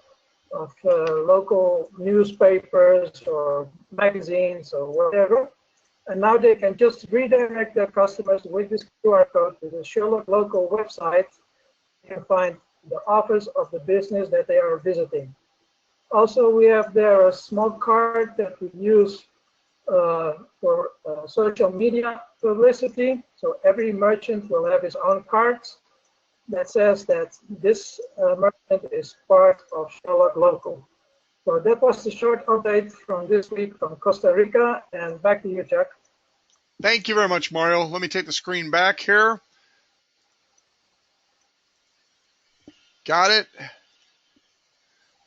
local newspapers or magazines or whatever. And now they can just redirect their customers with this QR code to the Sherlock Local website and find the offers of the business that they are visiting. Also, we have there a small card that we use for social media publicity. So every merchant will have his own cards that says that this merchant is part of Sherlock Local. So that was the short update from this week from Costa Rica, and back to you, Chuck. Thank you very much, Mario. Let me take the screen back here. Got it.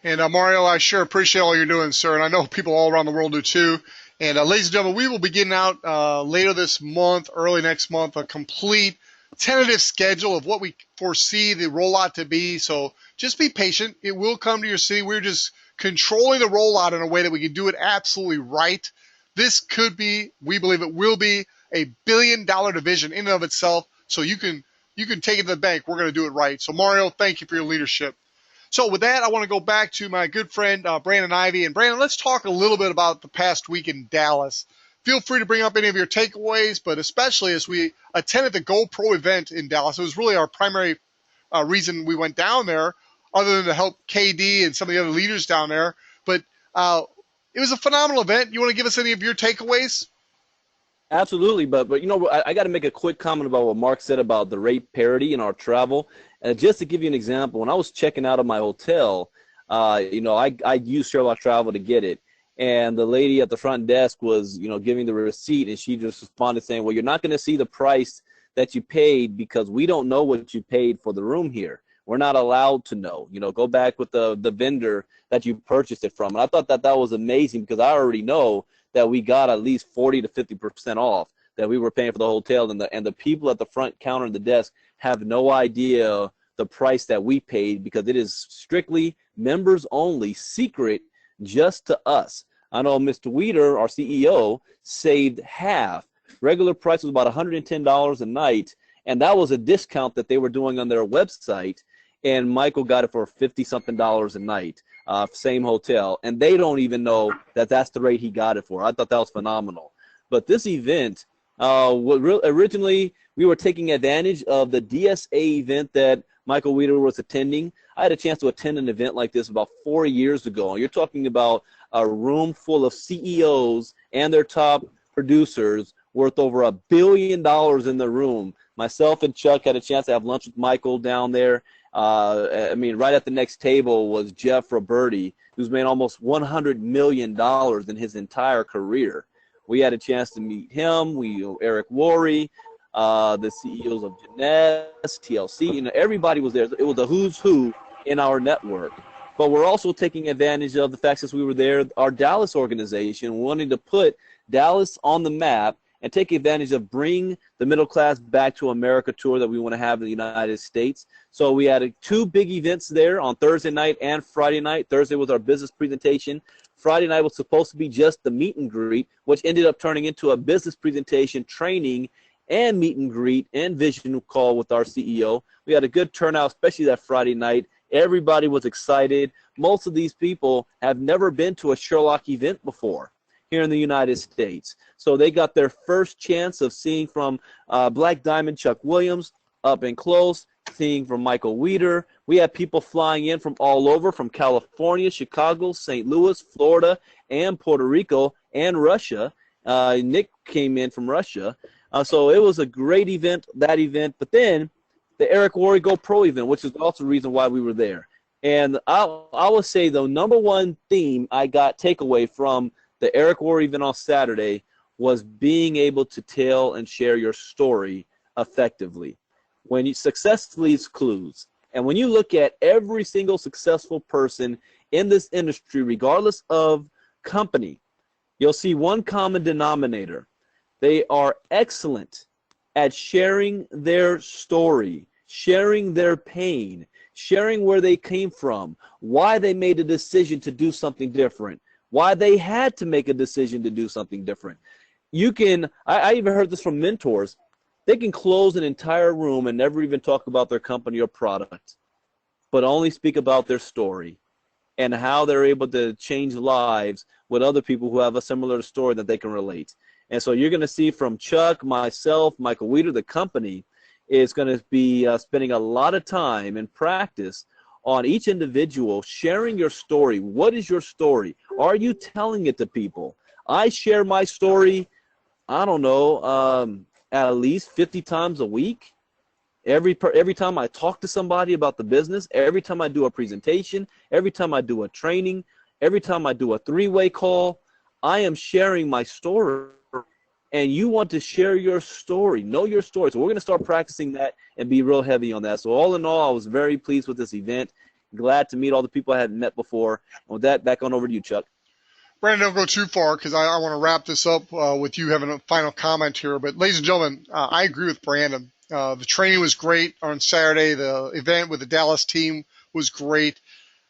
And Mario, I sure appreciate all you're doing, sir. And I know people all around the world do too. And ladies and gentlemen, we will be getting out later this month, early next month, a complete tentative schedule of what we foresee the rollout to be. So just be patient. It will come to your city. We're just controlling the rollout in a way that we can do it absolutely right. This could be, we believe it will be, a billion-dollar division in and of itself. So you can take it to the bank. We're going to do it right. So Mario, thank you for your leadership. So with that, I want to go back to my good friend, Brandon Ivy. And Brandon, let's talk a little bit about the past week in Dallas. Feel free to bring up any of your takeaways, but especially as we attended the GoPro event in Dallas. It was really our primary reason we went down there, other than to help KD and some of the other leaders down there. But it was a phenomenal event. You want to give us any of your takeaways? Absolutely, but you know, I got to make a quick comment about what Mark said about the rate parity in our travel. Just to give you an example, when I was checking out of my hotel, you know, I used Sherlock Travel to get it, and the lady at the front desk was, you know, giving the receipt, and she just responded saying, "Well, you're not going to see the price that you paid because we don't know what you paid for the room here. We're not allowed to know. You know, go back with the vendor that you purchased it from." And I thought that was amazing because I already know that we got at least 40 to 50% off that we were paying for the hotel, and the people at the front counter and the desk have no idea the price that we paid because it is strictly members only, secret just to us. I know Mr. Weeder, our CEO, saved half. Regular price was about $110 a night, and that was a discount that they were doing on their website, and Michael got it for $50-something a night. Same hotel, and they don't even know that that's the rate he got it for. I thought that was phenomenal. But this event, originally we were taking advantage of the DSA event that Michael Weeder was attending. I had a chance to attend an event like this about 4 years ago. You're talking about a room full of CEOs and their top producers worth over $1 billion in the room. Myself and Chuck had a chance to have lunch with Michael down there. I mean, right at the next table was Jeff Roberti, who's made almost $100 million in his entire career. We had a chance to meet him. Eric Worre, the CEOs of Jeunesse, TLC, you know, everybody was there. It was a who's who in our network. But we're also taking advantage of the fact since we were there, our Dallas organization wanting to put Dallas on the map and take advantage of bring the middle class back to America tour that we want to have in the United States. So we had two big events there on Thursday night and Friday night. Thursday was our business presentation. Friday night was supposed to be just the meet and greet, which ended up turning into a business presentation, training, and meet and greet and vision call with our CEO. We had a good turnout, especially that Friday night. Everybody was excited. Most of these people have never been to a Sherlock event before here in the United States. So they got their first chance of seeing from Black Diamond Chuck Williams up and close, seeing from Michael Weeder. We had people flying in from all over, from California, Chicago, St. Louis, Florida, and Puerto Rico, and Russia. Nick came in from Russia. So it was a great event, that event. But then the Eric Worre GoPro event, which is also the reason why we were there. And I would say the number one theme I got takeaway from the Eric Worre event on Saturday was being able to tell and share your story effectively. When you success leaves clues. And when you look at every single successful person in this industry, regardless of company, you'll see one common denominator. They are excellent at sharing their story, sharing their pain, sharing where they came from, why they made a decision to do something different, why they had to make a decision to do something different. You can, I even heard this from mentors, they can close an entire room and never even talk about their company or product, but only speak about their story and how they're able to change lives with other people who have a similar story that they can relate. And so you're going to see from Chuck, myself, Michael Weeder, the company is going to be spending a lot of time and practice on each individual sharing your story. What is your story? Are you telling it to people? I share my story, I don't know, at least 50 times a week. Every time I talk to somebody about the business, every time I do a presentation, every time I do a training, every time I do a three-way call, I am sharing my story. And you want to share your story, know your story. So we're going to start practicing that and be real heavy on that. So all in all, I was very pleased with this event. Glad to meet all the people I hadn't met before. And with that, back on over to you, Chuck. Brandon, don't go too far because I want to wrap this up with you having a final comment here. But ladies and gentlemen, I agree with Brandon. The training was great on Saturday. The event with the Dallas team was great.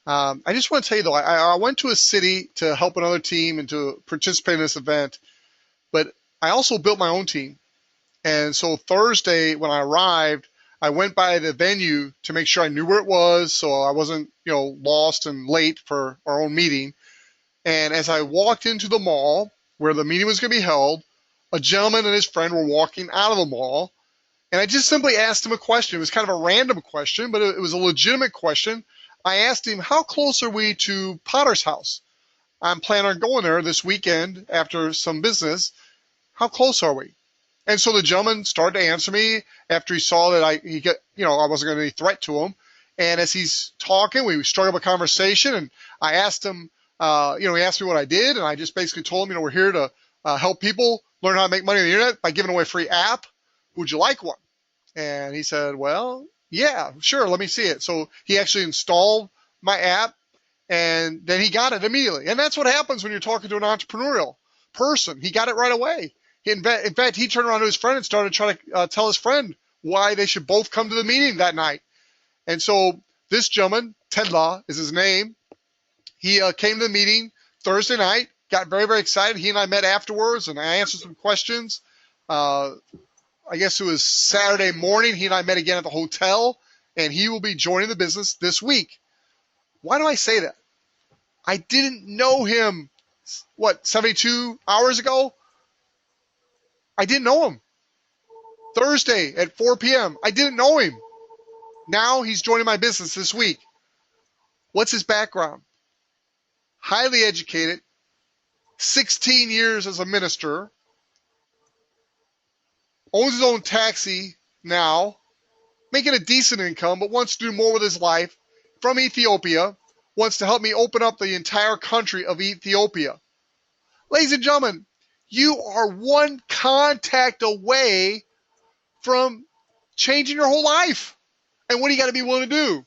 I just want to tell you, though, I went to a city to help another team and to participate in this event, but I also built my own team. And so Thursday when I arrived, I went by the venue to make sure I knew where it was so I wasn't, lost and late for our own meeting. And as I walked into the mall where the meeting was going to be held, a gentleman and his friend were walking out of the mall. And I just simply asked him a question. It was kind of a random question, but it was a legitimate question. I asked him, how close are we to Potter's house? I'm planning on going there this weekend after some business. How close are we? And so the gentleman started to answer me after he saw that I wasn't going to be a threat to him. And as he's talking, we struck up a conversation, and I asked him, he asked me what I did, and I just basically told him, we're here to help people learn how to make money on the internet by giving away a free app. Would you like one? And he said, well, yeah, sure, let me see it. So he actually installed my app, and then he got it immediately. And that's what happens when you're talking to an entrepreneurial person. He got it right away. In fact, he turned around to his friend and started trying to tell his friend why they should both come to the meeting that night. And so this gentleman, Ted Law is his name, he came to the meeting Thursday night, got very, very excited. He and I met afterwards, and I answered some questions. I guess it was Saturday morning. He and I met again at the hotel, and he will be joining the business this week. Why do I say that? I didn't know him, 72 hours ago? I didn't know him. Thursday at 4 p.m., I didn't know him. Now he's joining my business this week. What's his background? Highly educated, 16 years as a minister, owns his own taxi now, making a decent income, but wants to do more with his life, from Ethiopia, wants to help me open up the entire country of Ethiopia. Ladies and gentlemen, you are one contact away from changing your whole life. And what do you got to be willing to do?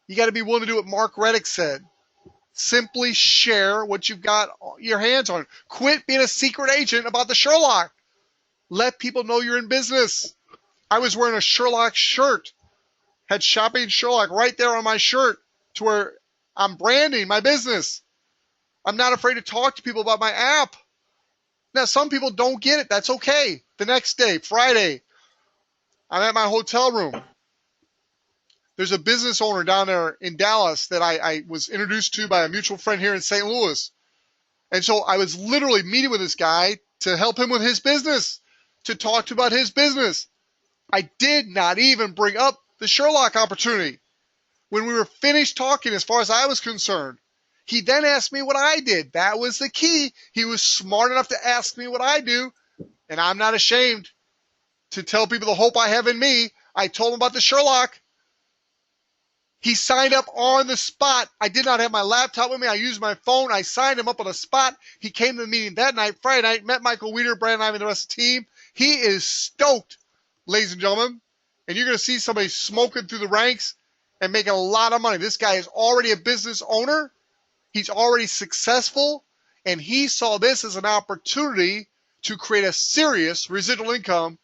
You got to be willing to do what Mark Reddick said. Simply share what you've got your hands on. Quit being a secret agent about the Sherlock. Let people know you're in business. I was wearing a Sherlock shirt. Had Shopping Sherlock right there on my shirt to where I'm branding my business. I'm not afraid to talk to people about my app. Now, some people don't get it. That's okay. The next day, Friday, I'm at my hotel room. There's a business owner down there in Dallas that I was introduced to by a mutual friend here in St. Louis. And so I was literally meeting with this guy to help him with his business, to talk to about his business. I did not even bring up the Sherlock opportunity. When we were finished talking, as far as I was concerned, he then asked me what I did. That was the key. He was smart enough to ask me what I do, and I'm not ashamed to tell people the hope I have in me. I told him about the Sherlock. He signed up on the spot. I did not have my laptop with me. I used my phone. I signed him up on the spot. He came to the meeting that night, Friday night, met Michael Weeder, Brandon, Ivan, and the rest of the team. He is stoked, ladies and gentlemen. And you're going to see somebody smoking through the ranks and making a lot of money. This guy is already a business owner. He's already successful. And he saw this as an opportunity to create a serious residual income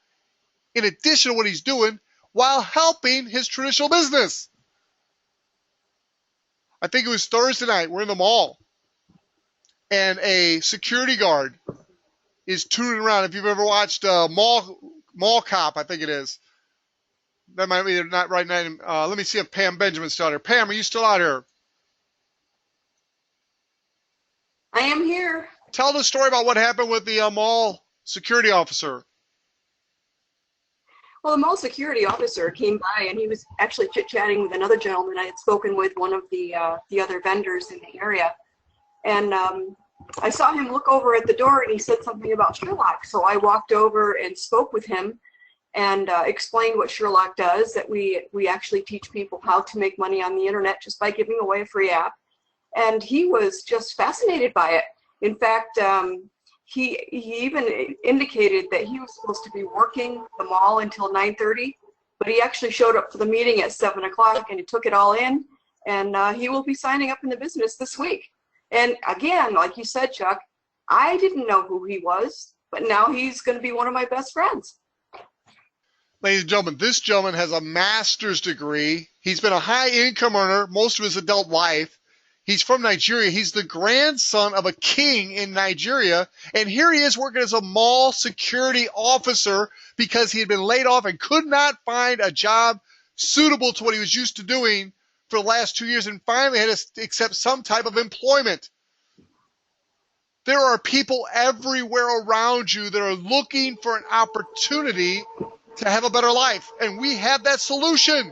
in addition to what he's doing while helping his traditional business. I think it was Thursday night. We're in the mall. And a security guard is tooting around. If you've ever watched Mall Cop, I think it is. That might be not right now. Let me see if Pam Benjamin's still out here. Pam, are you still out here? I am here. Tell the story about what happened with the mall security officer. Well, the mall security officer came by, and he was actually chit-chatting with another gentleman. I had spoken with one of the other vendors in the area. And I saw him look over at the door, and he said something about Sherlock. So I walked over and spoke with him and explained what Sherlock does, that we actually teach people how to make money on the internet just by giving away a free app. And he was just fascinated by it. In fact, he even indicated that he was supposed to be working the mall until 9:30, but he actually showed up for the meeting at 7 o'clock, and he took it all in, and he will be signing up in the business this week. And again, like you said, Chuck, I didn't know who he was, but now he's going to be one of my best friends. Ladies and gentlemen, this gentleman has a master's degree. He's been a high income earner most of his adult life. He's from Nigeria. He's the grandson of a king in Nigeria. And here he is working as a mall security officer because he had been laid off and could not find a job suitable to what he was used to doing for the last 2 years, and finally had to accept some type of employment. There are people everywhere around you that are looking for an opportunity to have a better life, and we have that solution.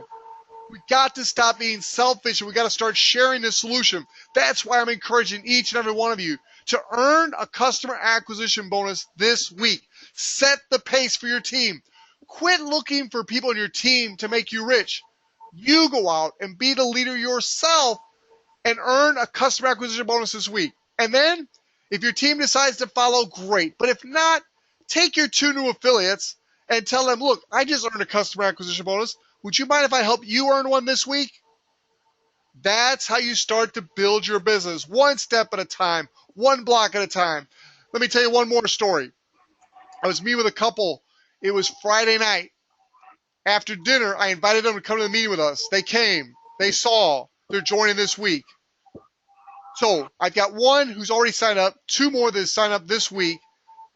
We got to stop being selfish, and we got to start sharing this solution. That's why I'm encouraging each and every one of you to earn a customer acquisition bonus this week. Set the pace for your team. Quit looking for people in your team to make you rich. You go out and be the leader yourself and earn a customer acquisition bonus this week. And then, if your team decides to follow, great. But if not, take your 2 new affiliates and tell them, look, I just earned a customer acquisition bonus. Would you mind if I help you earn one this week? That's how you start to build your business, one step at a time, one block at a time. Let me tell you one more story. I was meeting with a couple. It was Friday night. After dinner, I invited them to come to the meeting with us. They came. They saw. They're joining this week. So I've got one who's already signed up, 2 more that signed up this week.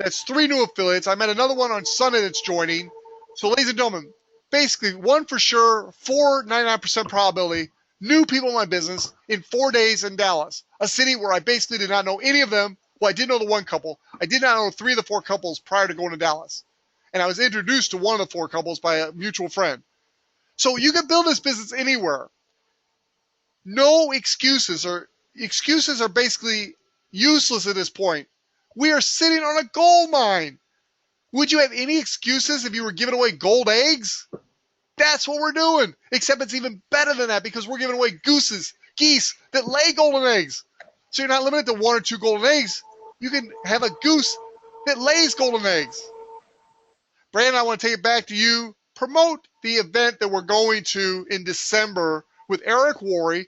That's 3 new affiliates. I met another one on Sunday that's joining. So ladies and gentlemen, basically 1 for sure, 99% probability, new people in my business in 4 days in Dallas, a city where I basically did not know any of them. Well, I did know the 1 couple. I did not know 3 of the 4 couples prior to going to Dallas. And I was introduced to 1 of the 4 couples by a mutual friend. So you can build this business anywhere. No excuses, or excuses are basically useless at this point. We are sitting on a gold mine. Would you have any excuses if you were giving away gold eggs? That's what we're doing, except it's even better than that because we're giving away geese that lay golden eggs. So you're not limited to 1 or 2 golden eggs. You can have a goose that lays golden eggs. Brandon, I want to take it back to you. Promote the event that we're going to in December with Eric Worre,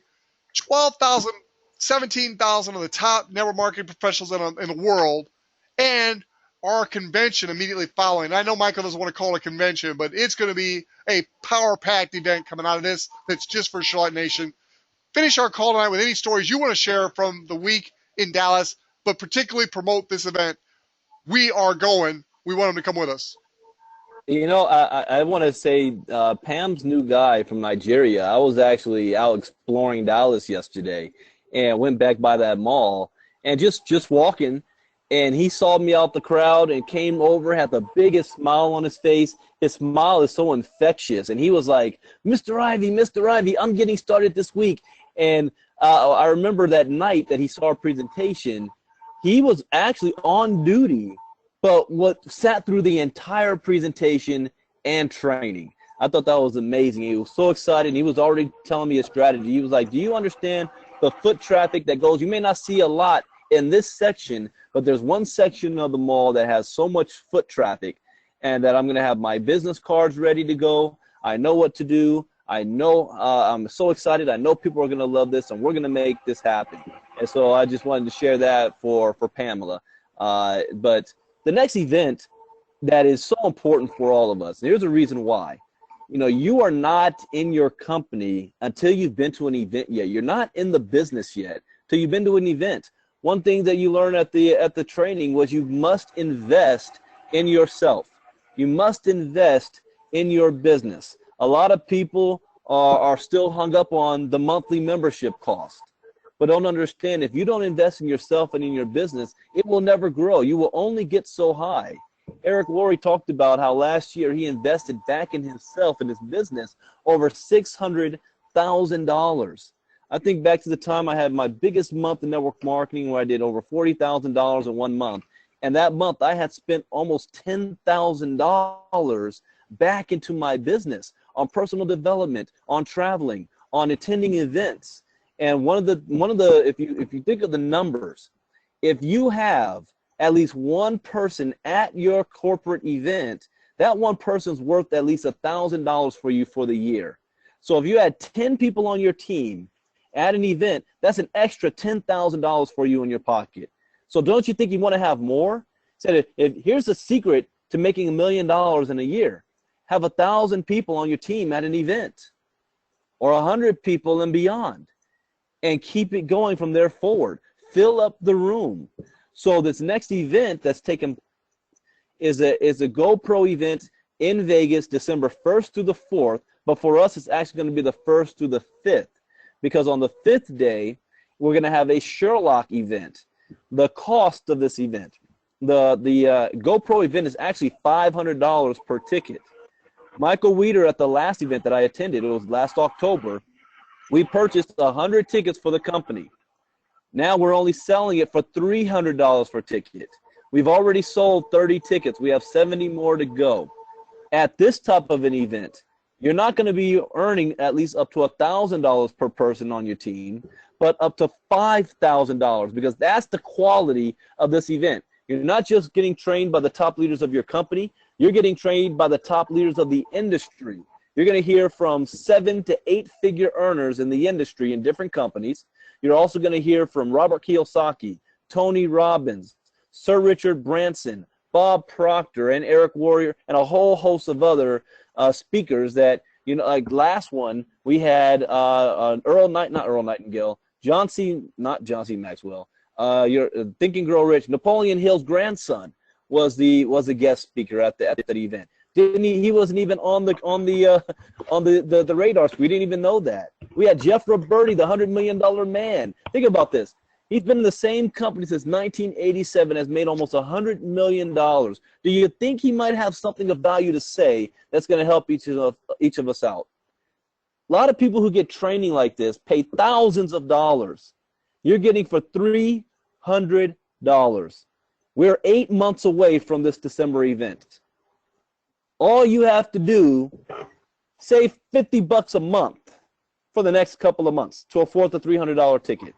12,000, 17,000 of the top network marketing professionals in the world, and our convention immediately following. I know Michael doesn't want to call it a convention, but it's going to be a power-packed event coming out of this that's just for Sherlock Nation. Finish our call tonight with any stories you want to share from the week in Dallas, but particularly promote this event. We are going. We want them to come with us. You know, I want to say Pam's new guy from Nigeria. I was actually out exploring Dallas yesterday and went back by that mall and just walking, and he saw me out the crowd and came over, had the biggest smile on his face. His smile is so infectious, and he was like, Mr. Ivy, I'm getting started this week. And I remember that night that he saw our presentation, he was actually on duty, but what sat through the entire presentation and training. I thought that was amazing. He was so excited. He was already telling me a strategy. He was like, do you understand the foot traffic that goes? You may not see a lot in this section, but there's one section of the mall that has so much foot traffic, and that I'm going to have my business cards ready to go. I know what to do. I know I'm so excited. I know people are going to love this, and we're going to make this happen. And so I just wanted to share that for Pamela. But the next event that is so important for all of us, and here's a reason why. You know, you are not in your company until you've been to an event yet. You're not in the business yet till you've been to an event. One thing that you learned at the training was you must invest in yourself. You must invest in your business. A lot of people are still hung up on the monthly membership cost, but don't understand, if you don't invest in yourself and in your business, it will never grow. You will only get so high. Eric Worre talked about how last year he invested back in himself and his business over $600,000. I think back to the time I had my biggest month in network marketing where I did over $40,000 in 1 month. And that month I had spent almost $10,000 back into my business on personal development, on traveling, on attending events. And one of the if you think of the numbers, if you have at least one person at your corporate event, that one person's worth at least $1,000 for you for the year. So if you had 10 people on your team at an event, that's an extra $10,000 for you in your pocket. So don't you think you want to have more? Said here's the secret to making $1 million in a year. Have 1,000 people on your team at an event, or 100 people and beyond, and keep it going from there forward. Fill up the room. So this next event that's taken is a GoPro event in Vegas, December 1st through the 4th. But for us, it's actually going to be the 1st through the 5th, because on the 5th day, we're going to have a Sherlock event. The cost of this event, the GoPro event is actually $500 per ticket. Michael Weeder, at the last event that I attended, it was last October, we purchased 100 tickets for the company. Now we're only selling it for $300 per ticket. We've already sold 30 tickets. We have 70 more to go. At this type of an event, you're not going to be earning at least up to $1,000 per person on your team, but up to $5,000, because that's the quality of this event. You're not just getting trained by the top leaders of your company. You're getting trained by the top leaders of the industry. You're going to hear from 7 to 8 figure earners in the industry in different companies. You're also going to hear from Robert Kiyosaki, Tony Robbins, Sir Richard Branson, Bob Proctor, and Eric Warrior, and a whole host of other speakers that, you know, like last one, we had not Earl Nightingale, not John C. Maxwell, your Think and Grow Rich, Napoleon Hill's grandson was the guest speaker at that event. Didn't he wasn't even on the radar screen. We didn't even know that. We had Jeff Roberti, the $100 million man. Think about this. He's been in the same company since 1987, has made almost $100 million. Do you think he might have something of value to say that's going to help each of us out? A lot of people who get training like this pay thousands of dollars. You're getting for $300. We're 8 months away from this December event. All you have to do, save $50 a month for the next couple of months to afford the $300 ticket.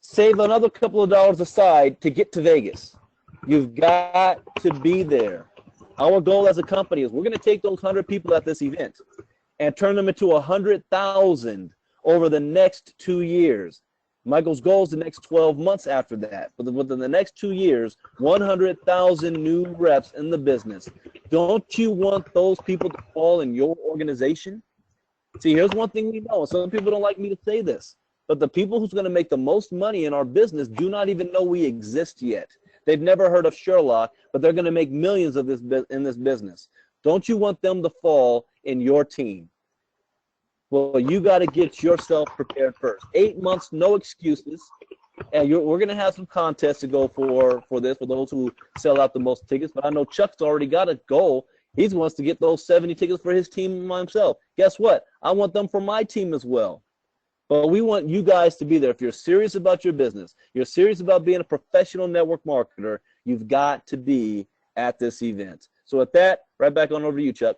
Save another couple of dollars aside to get to Vegas. You've got to be there. Our goal as a company is we're going to take those 100 people at this event and turn them into 100,000 over the next 2 years. Michael's goal is the next 12 months after that. But within the next 2 years, 100,000 new reps in the business. Don't you want those people to fall in your organization? See, here's one thing we know. Some people don't like me to say this, but the people who's going to make the most money in our business do not even know we exist yet. They've never heard of Sherlock, but they're going to make millions of in this business. Don't you want them to fall in your team? Well, you got to get yourself prepared first. 8 months, no excuses. And we're going to have some contests to go for this, for those who sell out the most tickets. But I know Chuck's already got a goal. He wants to get those 70 tickets for his team himself. Guess what? I want them for my team as well. But we want you guys to be there. If you're serious about your business, you're serious about being a professional network marketer, you've got to be at this event. So with that, right back on over to you, Chuck.